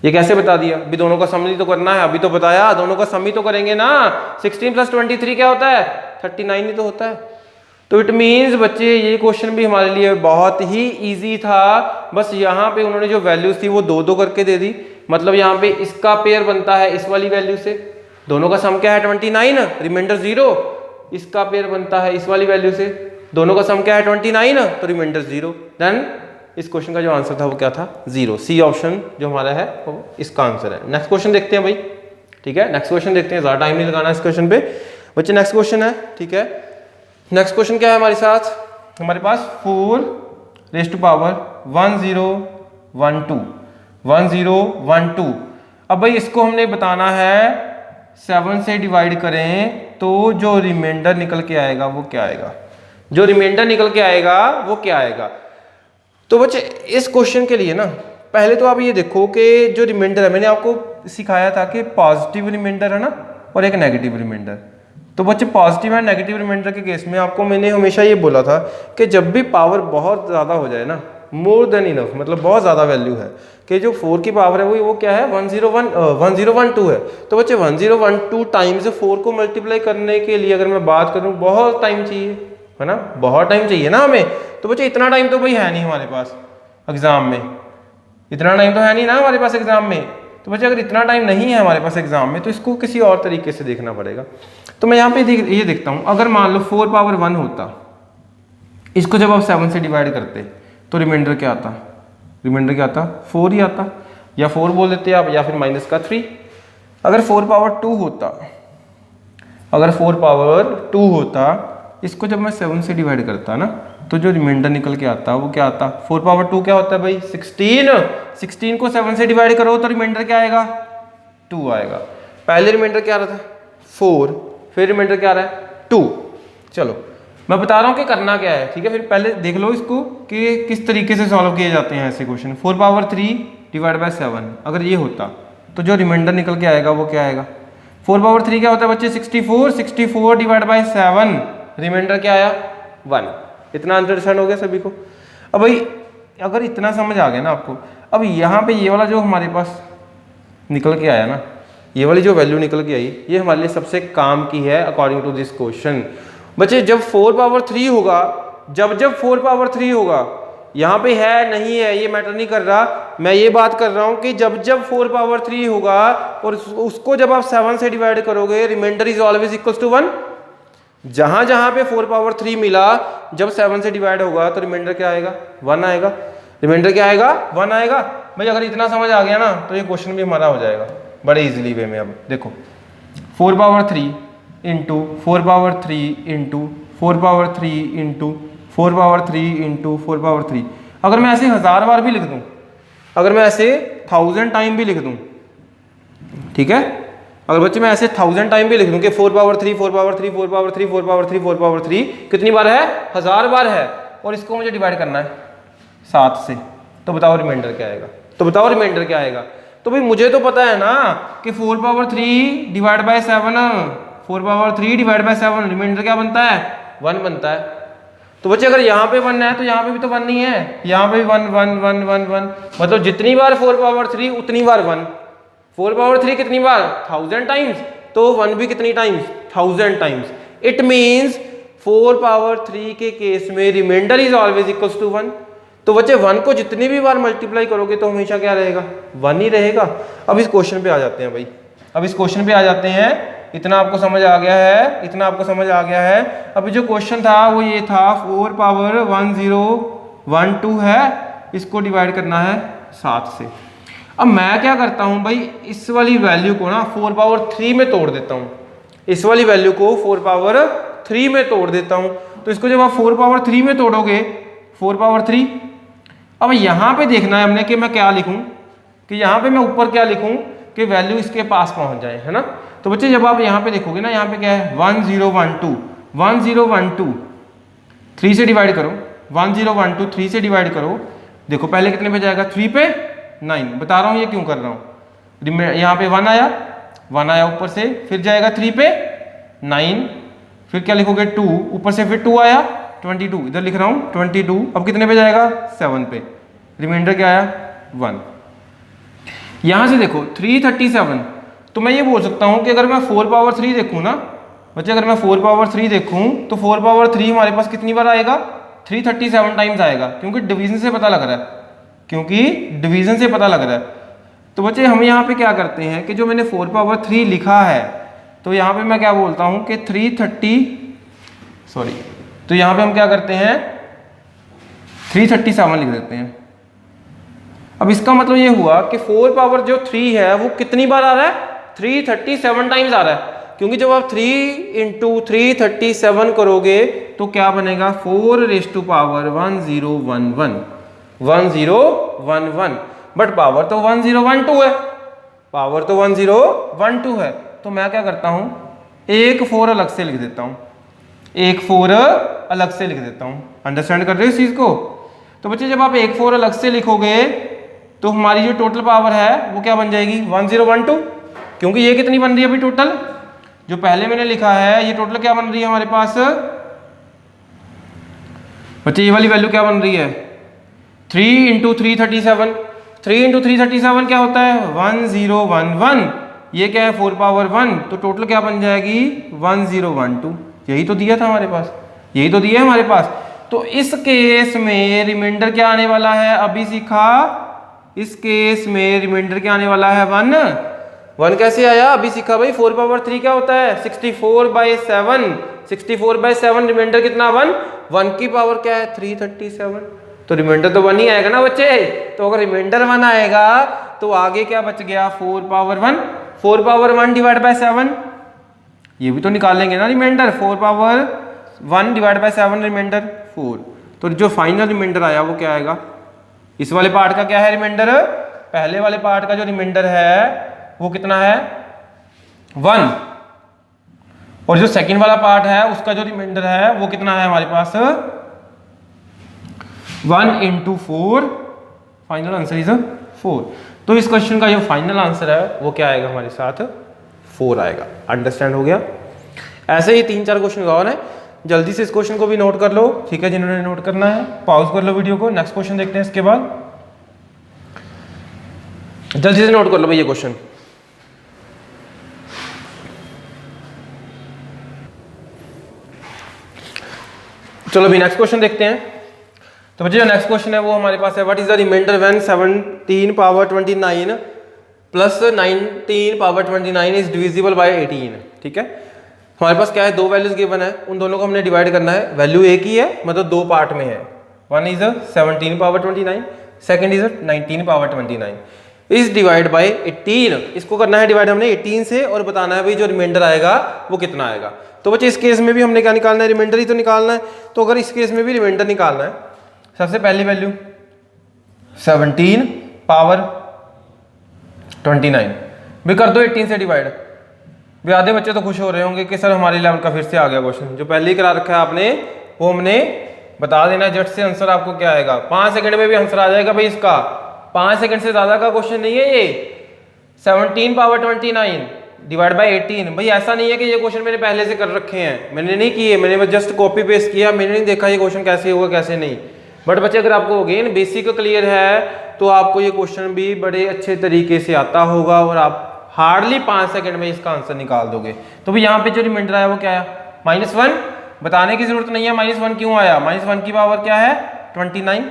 A: ये कैसे बता दिया, अभी दोनों का सम ही तो करना है, अभी तो बताया दोनों का सम ही तो करेंगे ना। 16 + 23 क्या होता है, 39 ही तो होता है। तो इट मीन्स बच्चे ये क्वेश्चन भी हमारे लिए बहुत ही इजी था, बस यहाँ पे उन्होंने जो वैल्यूज थी वो 2-2 करके दे दी। मतलब यहाँ पे इसका पेयर बनता है इस वाली वैल्यू से, दोनों का सम क्या है 29, रिमाइंडर 0। इसका पेयर बनता है इस वाली वैल्यू से, दोनों का सम क्या है 29, तो रिमाइंडर 0। देन इस क्वेश्चन का जो आंसर था वो क्या था, 0। सी ऑप्शन जो हमारा है वो इसका आंसर है। नेक्स्ट क्वेश्चन देखते हैं भाई, ठीक है, नेक्स्ट क्वेश्चन देखते हैं, ज्यादा टाइम नहीं लगाना इस क्वेश्चन पे बच्चे। नेक्स्ट क्वेश्चन है, ठीक है, नेक्स्ट क्वेश्चन क्या है हमारे साथ, हमारे पास 4⁻1012। अब भाई इसको हमने बताना है 7 से डिवाइड करें तो जो रिमाइंडर निकल के आएगा वो क्या आएगा, जो रिमाइंडर निकल के आएगा वो क्या आएगा। तो बच्चे इस क्वेश्चन के लिए ना पहले तो आप ये देखो कि जो रिमाइंडर है, मैंने आपको सिखाया था कि पॉजिटिव रिमाइंडर है ना और एक नेगेटिव रिमाइंडर। तो बच्चे पॉजिटिव एंड नेगेटिव रिमाइंडर के केस में आपको मैंने हमेशा ये बोला था कि जब भी पावर बहुत ज़्यादा हो जाए ना, मोर देन इनफ, मतलब बहुत ज़्यादा वैल्यू है कि जो 4 की पावर है वो क्या है 1012 है। तो बच्चे 1012 टाइम्स 4 को मल्टीप्लाई करने के लिए अगर मैं बात करूँ बहुत टाइम चाहिए, है ना, बहुत टाइम चाहिए ना हमें। तो बच्चे इतना टाइम तो भाई है नहीं हमारे पास एग्जाम में, इतना टाइम तो है नहीं ना हमारे पास एग्जाम में। तो बच्चे अगर इतना टाइम नहीं है हमारे पास एग्जाम में तो इसको किसी और तरीके से देखना पड़ेगा। तो मैं यहाँ पे ये देखता हूँ, अगर मान लो 4⁻1 होता, इसको जब आप 7 से डिवाइड करते तो रिमाइंडर क्या आता, रिमाइंडर क्या आता, 4 ही आता, या 4 बोल देते आप या फिर -3। अगर 4⁻2 होता, अगर 4⁻2 होता, इसको जब मैं 7 से डिवाइड करता ना तो जो रिमाइंडर निकल के आता वो क्या आता, 4⁻2 क्या होता है भाई 16। 16 को 7 से डिवाइड करो तो रिमाइंडर क्या आएगा 2 आएगा। पहले रिमाइंडर क्या आ रहा था 4, फिर रिमाइंडर क्या आ रहा है 2। चलो मैं बता रहा हूँ कि करना क्या है, ठीक है, फिर पहले देख लो इसको कि किस तरीके से सॉल्व किए जाते हैं ऐसे क्वेश्चन। 4⁻3 डिवाइड बाय 7 अगर ये होता तो जो रिमाइंडर निकल के आएगा वो क्या आएगा, 4⁻3 क्या होता है बच्चे 64, 64 डिवाइड बाय 7 रिमाइंडर क्या आया 1। इतना अंडरस्टैंड हो गया सभी को। अब भाई अगर इतना समझ आ गया ना आपको, अब यहाँ पे ये वाला जो हमारे पास निकल के आया ना, ये वाली जो वैल्यू निकल के आई ये हमारे लिए सबसे काम की है अकॉर्डिंग टू दिस क्वेश्चन। बच्चे जब 4⁻3 होगा, जब 4⁻3 होगा यहाँ पे है नहीं है ये मैटर नहीं कर रहा, मैं ये बात कर रहा हूँ कि जब जब 4 पावर 3 होगा और उसको जब आप 7 से डिवाइड करोगे, remainder is always equals to 1। जहां जहां पे 4 पावर 3 मिला, जब 7 से डिवाइड होगा तो रिमाइंडर क्या आएगा? 1 आएगा। रिमाइंडर क्या आएगा? 1 आएगा। भाई अगर इतना समझ आ गया ना तो ये क्वेश्चन भी हमारा हो जाएगा बड़े इजीली वे में। अब देखो 4 power 3 into 4 power 3 into 4 power 3 into 4 power 3 into 4 power 3, अगर मैं ऐसे 1000 बार भी लिख दूं, अगर मैं ऐसे 1000 टाइम भी लिख दूं, ठीक है, अगर बच्चे मैं ऐसे 1000 टाइम भी लिख दूं कि 4 power 3 4 power 3 4 power 3 4 power 3 4 power 3 कितनी बार है? 1000 बार है, और इसको मुझे डिवाइड करना है 7 से, तो बताओ रिमाइंडर क्या आएगा? तो बताओ रिमाइंडर क्या आएगा? तो भाई मुझे तो पता है ना कि 4 power 3 divide by 7, 4 power 3 divide by 7, remainder क्या बनता है? 1 बनता है। तो बच्चे अगर यहाँ पे 1 है तो यहाँ पे भी तो 1 नहीं है, यहाँ पे भी 1 1 1 1 1, मतलब जितनी बार 4 पावर 3 उतनी बार 1। 4 पावर 3 कितनी बार? 1000 टाइम्स, तो 1 भी कितनी times? 1000 times. It means 4 power 3 के केस में remainder is always equals to 1। तो बच्चे 1 को जितनी भी बार मल्टीप्लाई करोगे तो हमेशा क्या रहेगा? 1 ही रहेगा। अब इस क्वेश्चन पे आ जाते हैं भाई, अब इस क्वेश्चन पे आ जाते हैं। इतना आपको समझ आ गया है, इतना आपको समझ आ गया है। अभी जो क्वेश्चन था वो ये था 4 पावर 1 0 1 2 है, इसको डिवाइड करना है 7 से। अब मैं क्या करता हूं भाई, इस वाली वैल्यू को ना 4 पावर 3 में तोड़ देता हूं, इस वाली वैल्यू को 4 पावर 3 में तोड़ देता हूं। तो इसको जब आप 4 पावर 3 में तोड़ोगे, 4 पावर 3, अब यहाँ पे देखना है हमने कि मैं क्या लिखूं, कि यहाँ पे मैं ऊपर क्या लिखूं कि वैल्यू इसके पास पहुंच जाए, है ना। तो बच्चे जब आप यहाँ पे देखोगे ना, यहाँ पे क्या है? 1 0 1 2 1 0 1 2, 3 से डिवाइड करो, 1 0 1 2 3 से डिवाइड करो। देखो पहले कितने पे जाएगा? 3 पे 9। बता रहा हूँ ये क्यों कर रहा हूँ। यहाँ पे 1 आया, 1 आया ऊपर से, फिर जाएगा 3 पे 9, फिर क्या लिखोगे? 2, ऊपर से फिर 2 आया 22, इधर लिख रहा हूँ 22। अब कितने पे जाएगा? 7 पे। रिमाइंडर क्या आया? 1। यहाँ से देखो 337, तो मैं ये बोल सकता हूँ कि अगर मैं 4 पावर 3 देखूँ ना बच्चे, अगर मैं 4 पावर 3 देखूँ तो 4 पावर 3 हमारे पास कितनी बार आएगा? 337 टाइम्स आएगा, क्योंकि डिवीजन से पता लग रहा है, क्योंकि डिवीजन से पता लग रहा है। तो बच्चे हम यहाँ पे क्या करते हैं कि जो मैंने 4 पावर 3 लिखा है, तो यहाँ पे मैं क्या बोलता हूँ कि 330, सॉरी, तो यहाँ पे हम क्या करते हैं 337 लिख देते हैं। अब इसका मतलब ये हुआ कि 4 पावर जो 3 है वो कितनी बार आ रहा है? 337 टाइम्स आ रहा है, क्योंकि जब आप 3 इंटू 337 करोगे तो क्या बनेगा? 4 raise to power 1011 1011, but power तो 1012 है, पावर तो 1012 है। तो मैं क्या करता हूं, एक 4 अलग से लिख देता हूं, एक 4 अलग से लिख देता हूं। अंडरस्टैंड कर रहे हो इस चीज को? तो बच्चे जब आप एक 4 अलग से लिखोगे तो हमारी जो टोटल पावर है वो क्या बन जाएगी? 1012, क्योंकि ये कितनी बन रही है अभी टोटल? जो पहले मैंने लिखा है ये टोटल क्या बन रही है हमारे पास बच्चे? ये वाली वैल्यू क्या बन रही है? 3 इंटू 337, 3 इंटू 337 क्या होता है? 1011। ये क्या है? 4 पावर 1, तो टोटल क्या बन जाएगी? 1012। यही तो दिया था हमारे पास, यही तो दिया है हमारे पास। तो इस केस में रिमाइंडर क्या आने वाला है? अभी सीखा, इस केस में रिमाइंडर क्या आने वाला है? 1 कैसे आया? अभी सीखा भाई। 4 पावर 3 क्या होता है? 64/7, 64/7 रिमाइंडर कितना? 1 की पावर क्या है? 337। तो रिमाइंडर तो 1 ही आएगा ना बच्चे। तो अगर रिमाइंडर 1 आएगा तो आगे क्या बच गया? 4 पावर 1, 4 पावर 1 डिवाइड बाय 7, ये भी तो निकाल लेंगे ना remainder. 4 power 1 divide by 7 remainder 4। तो जो फाइनल रिमाइंडर आया वो क्या आएगा? इस वाले पार्ट का क्या है रिमाइंडर? पहले वाले पार्ट का जो रिमाइंडर है वो कितना है? 1। और जो सेकंड वाला पार्ट है उसका जो रिमाइंडर है वो कितना है हमारे पास? 1 इंटू 4। Final answer is 4। तो इस क्वेश्चन का जो फाइनल आंसर है वो क्या आएगा हमारे साथ? 4 आएगा। अंडरस्टैंड हो गया? ऐसे ही 3-4 क्वेश्चन और हैं, जल्दी से इस क्वेश्चन को भी नोट कर लो, ठीक है? जिन्होंने नोट करना है पॉज कर लो वीडियो को, नेक्स्ट क्वेश्चन देखते हैं इसके बाद। जल्दी से नोट कर लो भाई ये क्वेश्चन। चलो भी नेक्स्ट क्वेश्चन देखते हैं। तो बच्चे जो नेक्स्ट क्वेश्चन है वो हमारे पास है, what is the remainder when 17 power 29 plus 19 power 29 is divisible by 18। ठीक है, हमारे पास क्या है, दो वैल्यूज गिवन है, उन दोनों को हमने डिवाइड करना है। वैल्यू एक ही है, मतलब दो पार्ट में है। One is 17 power 29, second is 19 power 29 is divide by 18। इसको करना है डिवाइड हमने 18 से, और बताना है भाई जो रिमाइंडर आएगा वो कितना आएगा। तो बच्चे इस केस में भी हमने क्या निकालना है, रिमाइंडर ही तो निकालना है। तो अगर इस केस में भी रिमाइंडर निकालना है, सबसे पहली वैल्यू 17 पावर 29 भी कर दो 18 से डिवाइड। भी आधे बच्चे तो खुश हो रहे होंगे कि सर हमारे लेवल का फिर से आ गया क्वेश्चन, जो पहले ही करा रखा है आपने वो हमने बता देना है। जट से आंसर आपको क्या आएगा, 5 सेकंड में भी आंसर आ जाएगा भाई इसका। 5 सेकंड से ज्यादा का क्वेश्चन नहीं है ये। 17 पावर 29 डिवाइड बाय 18। भाई ऐसा नहीं है कि ये क्वेश्चन मैंने पहले से कर रखे हैं, मैंने नहीं किए, मैंने बस जस्ट कॉपी पेस्ट किया, मैंने नहीं देखा ये क्वेश्चन कैसे होगा कैसे नहीं। बट बच्चे अगर आपको अगेन बेसिक क्लियर है तो आपको ये क्वेश्चन भी बड़े अच्छे तरीके से आता होगा, और आप हार्डली 5 सेकंड में इसका आंसर निकाल दोगे। तो भाई यहाँ पे जो रिमाइंडर आया वो क्या है, -1। बताने की जरूरत नहीं है -1 क्यों आया। -1 की पावर क्या है 29,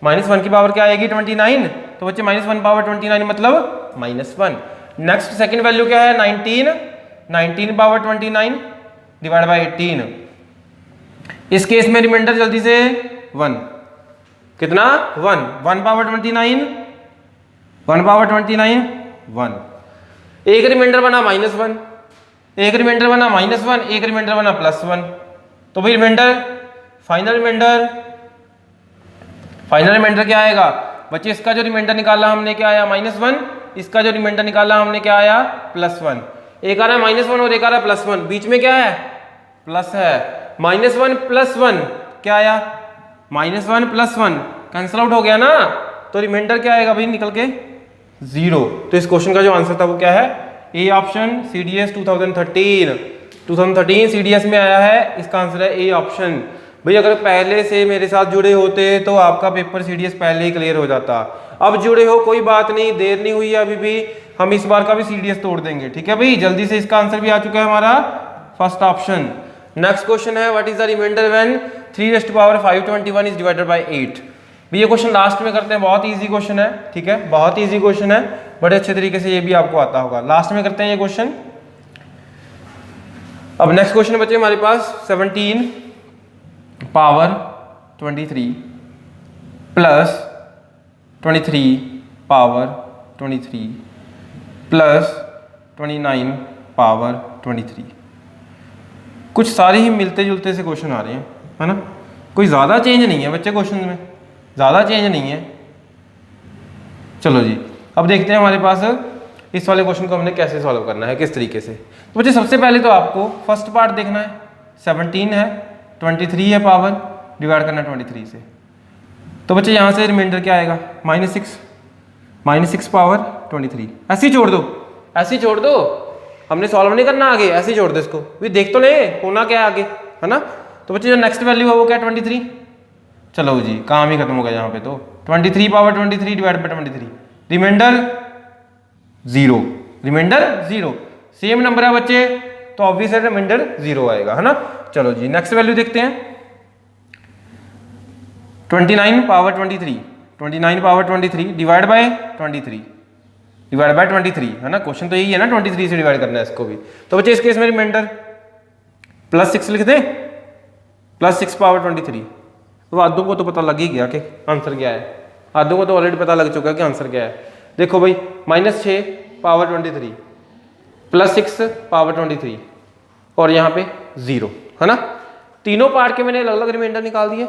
A: -1 की पावर क्या आएगी 29। तो बच्चे -1 पावर 29 मतलब -1। नेक्स्ट सेकंड वैल्यू क्या है 19 पावर 29 डिवाइड बाय 18। इस केस में रिमाइंडर जल्दी से 1, कितना 1 पावर 29, 1 पावर 29 1। एक रिमाइंडर बना -1, एक रिमाइंडर बना -1, एक रिमाइंडर बना +1। तो भाई रिमाइंडर फाइनल रिमाइंडर क्या आएगा बच्चे, इसका जो रिमाइंडर निकाला हमने क्या आया -1, इसका जो रिमाइंडर निकाला हमने क्या आया +1। एक आ रहा है -1 और एक आ रहा है +1, बीच में क्या है प्लस है। -1 + 1 क्या आया, -1 + 1 कैंसिल आउट हो गया ना, तो रिमाइंडर क्या आएगा भाई निकल के 0। तो इस क्वेश्चन का जो आंसर था वो क्या है, ए ऑप्शन। CDS 2013 CDS में आया है, इसका आंसर है ए ऑप्शन। भाई अगर पहले से मेरे साथ जुड़े होते तो आपका पेपर CDS पहले ही क्लियर हो जाता। अब जुड़े हो कोई बात नहीं, देर नहीं हुई है अभी भी, हम इस बार का भी CDS तोड़ देंगे। ठीक है भाई, जल्दी से इसका आंसर भी आ चुका है हमारा फर्स्ट ऑप्शन। नेक्स्ट क्वेश्चन है, what is the remainder when 3⁵521 is divided by 8। भी ये क्वेश्चन लास्ट में करते हैं, बहुत इजी क्वेश्चन है। ठीक है, बहुत इजी क्वेश्चन है, बड़े अच्छे तरीके से ये भी आपको आता होगा। लास्ट में करते हैं ये क्वेश्चन। अब नेक्स्ट क्वेश्चन बचे हमारे पास 17 power 23 plus 23 power 23 plus 29 power 23। कुछ सारे ही मिलते जुलते से क्वेश्चन आ रहे हैं, है ना, कोई ज़्यादा चेंज नहीं है बच्चे क्वेश्चन में, ज़्यादा चेंज नहीं है। चलो जी, अब देखते हैं हमारे पास इस वाले क्वेश्चन को हमने कैसे सॉल्व करना है, किस तरीके से। तो बच्चे सबसे पहले तो आपको फर्स्ट पार्ट देखना है, 17 है, 23 है पावर, डिवाइड करना 23 से। तो बच्चे यहाँ से रिमाइंडर क्या आएगा -6 पावर 23। ऐसे ही छोड़ दो, ऐसे ही छोड़ दो, हमने सॉल्व नहीं करना आगे, ऐसे ही छोड़ दो इसको, भी देख तो ले होना क्या है आगे, है ना। तो बच्चे जो नेक्स्ट वैल्यू है वो क्या 23। चलो जी, काम ही खत्म हो गया यहाँ पे। तो 23 power 23 divide by 23, remainder 0, remainder 0। Same number है बच्चे, तो ऑब्वियस है रिमाइंडर 0 आएगा, है ना। चलो जी, नेक्स्ट वैल्यू देखते हैं, 29 power 23, 29 power 23 divide by 23, divide by 23, है ना। क्वेश्चन तो यही है ना, 23 से डिवाइड करना है इसको भी। तो बच्चे इस केस में रिमाइंडर +6 लिख दे, +6 पावर 23। तो आधों को तो पता लग ही गया कि आंसर क्या है, आधों को तो ऑलरेडी पता लग चुका है कि आंसर क्या है। देखो भाई, -6 पावर 23 +6 पावर 23 और यहाँ पे 0, है ना। तीनों पार्ट के मैंने अलग अलग रिमाइंडर निकाल दिए।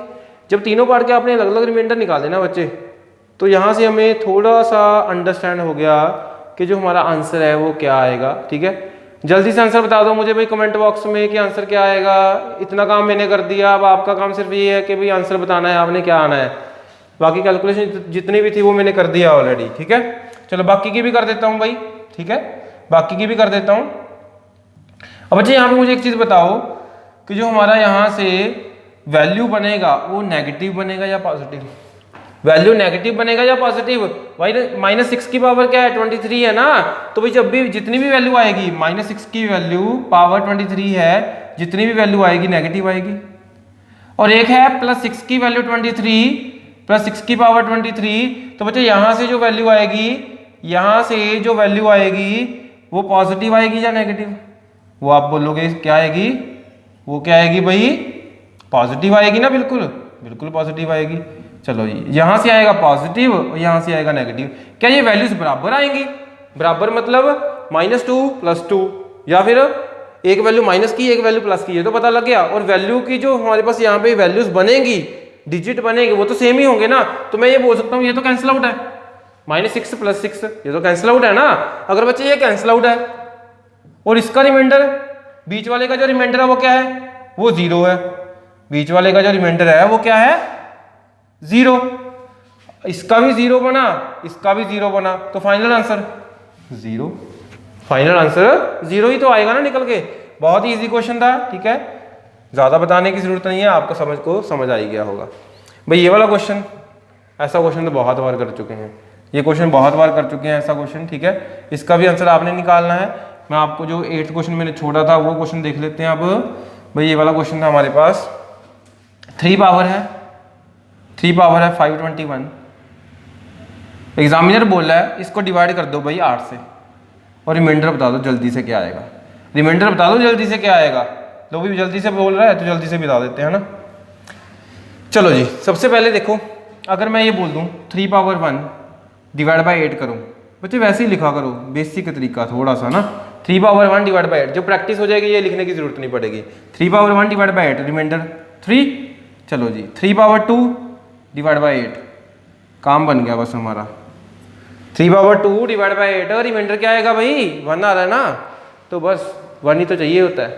A: जब तीनों पार्ट के आपने अलग अलग रिमाइंडर निकाले ना बच्चे, तो यहाँ से हमें थोड़ा सा अंडरस्टैंड हो गया कि जो हमारा आंसर है वो क्या आएगा। ठीक है, जल्दी से आंसर बता दो मुझे भाई कमेंट बॉक्स में कि आंसर क्या आएगा। इतना काम मैंने कर दिया, अब आपका काम सिर्फ ये है कि भाई आंसर बताना है आपने क्या आना है। बाकी कैलकुलेशन जितनी भी थी वो मैंने कर दिया ऑलरेडी। ठीक है, चलो बाकी की भी कर देता हूँ भाई। ठीक है, बाकी की भी कर देता हूँ। अब बच्चे यहाँ पे मुझे एक चीज़ बताओ कि जो हमारा यहाँ से वैल्यू बनेगा वो नेगेटिव बनेगा या पॉजिटिव। वैल्यू नेगेटिव बनेगा या पॉजिटिव। भाई -6 की पावर क्या है 23 है ना, तो भाई जब भी जितनी भी वैल्यू आएगी, -6 की वैल्यू पावर 23 है, जितनी भी वैल्यू आएगी नेगेटिव आएगी। और एक है +6 की वैल्यू 23 +6 की पावर 23। तो बच्चे यहाँ से जो वैल्यू आएगी, यहाँ से जो वैल्यू आएगी वो पॉजिटिव आएगी या नेगेटिव? वो आप बोलोगे क्या आएगी? वो क्या आएगी भाई? पॉजिटिव आएगी ना, बिल्कुल बिल्कुल पॉजिटिव आएगी। चलो जी, यहाँ से आएगा पॉजिटिव और यहाँ से आएगा नेगेटिव। क्या ये वैल्यूज बराबर आएंगी? बराबर मतलब -2 +2, या फिर एक वैल्यू माइनस की एक वैल्यू प्लस की, ये तो पता लग गया। और वैल्यू की जो हमारे पास यहाँ पे वैल्यूज बनेगी, डिजिट बनेंगे, वो तो सेम ही होंगे ना। तो मैं ये बोल सकता हूँ ये तो कैंसिल आउट है, -6 +6 ये तो कैंसिल आउट है ना। अगर बच्चे ये कैंसिल आउट है और इसका रिमाइंडर, बीच वाले का जो रिमाइंडर है वो क्या है? वो 0 है। बीच वाले का जो रिमाइंडर है वो क्या है? 0। इसका भी 0 बना, इसका भी 0 बना, तो फाइनल आंसर 0। फाइनल आंसर 0 ही तो आएगा ना निकल के। बहुत ही इजी क्वेश्चन था, ठीक है, ज्यादा बताने की जरूरत नहीं है, आपको समझ आ ही गया होगा। भाई ये वाला क्वेश्चन, ऐसा क्वेश्चन तो बहुत बार कर चुके हैं, ये क्वेश्चन बहुत बार कर चुके हैं ऐसा क्वेश्चन, ठीक है। इसका भी आंसर आपने निकालना है। मैं आपको जो 8th क्वेश्चन मैंने छोड़ा था वो क्वेश्चन देख लेते हैं अब। भाई ये वाला क्वेश्चन था हमारे पास, 3 पावर है 521। एग्जामिनर बोल रहा है इसको डिवाइड कर दो भाई 8 से और रिमाइंडर बता दो जल्दी से क्या आएगा। रिमाइंडर बता दो जल्दी से क्या आएगा। लोग भी जल्दी से बोल रहा है तो जल्दी से बता देते हैं ना। चलो जी, सबसे पहले देखो, अगर मैं ये बोल दूं 3 पावर 1 डिवाइड बाई 8 करूं, बच्चे वैसे ही लिखा करो, बेसिक तरीका थोड़ा सा ना। 3 पावर 1 डिवाइड बाई 8, जो प्रैक्टिस हो जाएगी ये लिखने की जरूरत नहीं पड़ेगी। 3 पावर 1 डिवाइड बाई 8, रिमाइंडर 3। चलो जी, 3 पावर 2 डिवाइड बाई 8, काम बन गया बस हमारा। 3 पावर 2 डिवाइड बाई 8 और रिमाइंडर क्या आएगा भाई? 1 आ रहा है ना, तो बस 1 ही तो चाहिए होता है,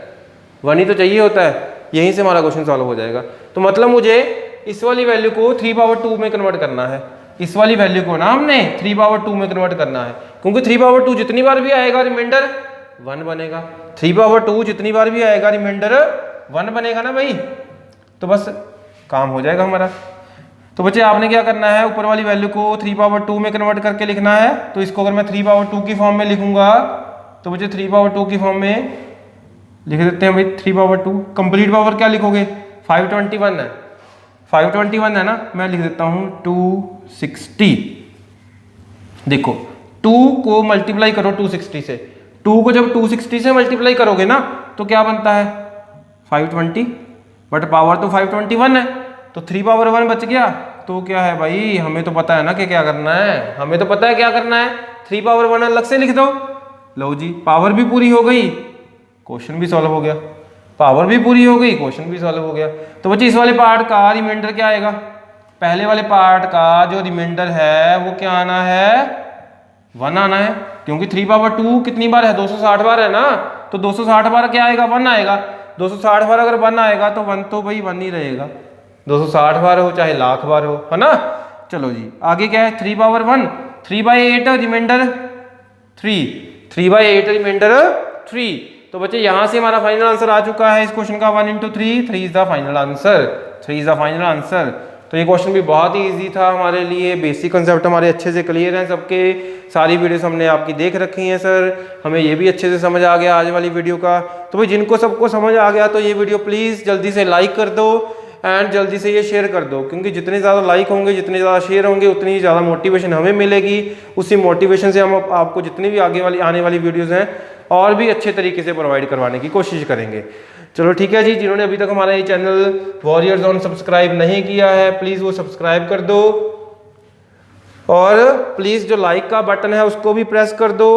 A: 1 ही तो चाहिए होता है। यहीं से हमारा क्वेश्चन सॉल्व हो जाएगा। तो मतलब मुझे इस वाली वैल्यू को 3 पावर 2 में कन्वर्ट करना है। इस वाली वैल्यू को ना हमने 3 पावर 2 में कन्वर्ट करना है, क्योंकि 3 पावर 2 जितनी बार भी आएगा रिमाइंडर 1 बनेगा। 3 पावर 2 जितनी बार भी आएगा रिमाइंडर 1 बनेगा ना भाई, तो बस काम हो जाएगा हमारा। तो बच्चे आपने क्या करना है, ऊपर वाली वैल्यू को 3 पावर 2 में कन्वर्ट करके लिखना है। तो इसको अगर मैं 3 पावर 2 की फॉर्म में लिखूंगा तो बच्चे 3 पावर 2 की फॉर्म में लिख देते हैं भाई 3 पावर 2। कंप्लीट पावर क्या लिखोगे? 521 है, 521 है ना, मैं लिख देता हूं 260। देखो 2 को मल्टीप्लाई करो 260 से, 2 को जब 260 से मल्टीप्लाई करोगे ना तो क्या बनता है? 520, बट पावर तो 521 है, तो 3 पावर 1 बच गया। तो क्या है भाई, हमें तो पता है ना कि क्या करना है, हमें तो पता है क्या करना है। 3 पावर 1 अलग से लिख दो, लो जी, पावर भी पूरी हो गई, क्वेश्चन भी सॉल्व हो गया। पावर भी पूरी हो गई, क्वेश्चन भी सॉल्व हो गया। तो बच्चे इस वाले पार्ट का रिमाइंडर क्या आएगा? पहले वाले पार्ट का जो रिमाइंडर है वो क्या आना है? 1 आना है, क्योंकि 3 पावर 2 कितनी बार है? 260 बार है ना, तो 260 बार क्या आएगा? 1 आएगा। 260 बार अगर 1 आएगा तो 1 तो भाई 1 ही रहेगा, 260 बार हो चाहे लाख बार हो, है ना। चलो जी, आगे क्या है? 3 पावर 1, 3/8 रिमाइंडर 3, 3/8 रिमाइंडर 3। तो बच्चे यहां से हमारा फाइनल आंसर आ चुका है इस क्वेश्चन का, 1 × 3, 3 is the final answer, 3 is the final answer. तो ये क्वेश्चन भी बहुत ही इजी था हमारे लिए, बेसिक कंसेप्ट हमारे अच्छे से क्लियर हैं सबके, सारी वीडियोस हमने आपकी देख रखी हैं सर, हमें ये भी अच्छे से समझ आ गया आज वाली वीडियो का। तो भाई जिनको सबको समझ आ गया तो ये वीडियो प्लीज़ जल्दी से लाइक कर दो एंड जल्दी से ये शेयर कर दो, क्योंकि जितने ज़्यादा लाइक होंगे, जितने ज़्यादा शेयर होंगे, उतनी ज़्यादा मोटिवेशन हमें मिलेगी। उसी मोटिवेशन से हम आपको जितनी भी आगे वाली आने वाली वीडियोज़ हैं और भी अच्छे तरीके से प्रोवाइड करवाने की कोशिश करेंगे। चलो ठीक है जी, जिन्होंने अभी तक हमारा ये चैनल वॉरियर जोन सब्सक्राइब नहीं किया है प्लीज़ वो सब्सक्राइब कर दो, और प्लीज़ जो लाइक का बटन है उसको भी प्रेस कर दो,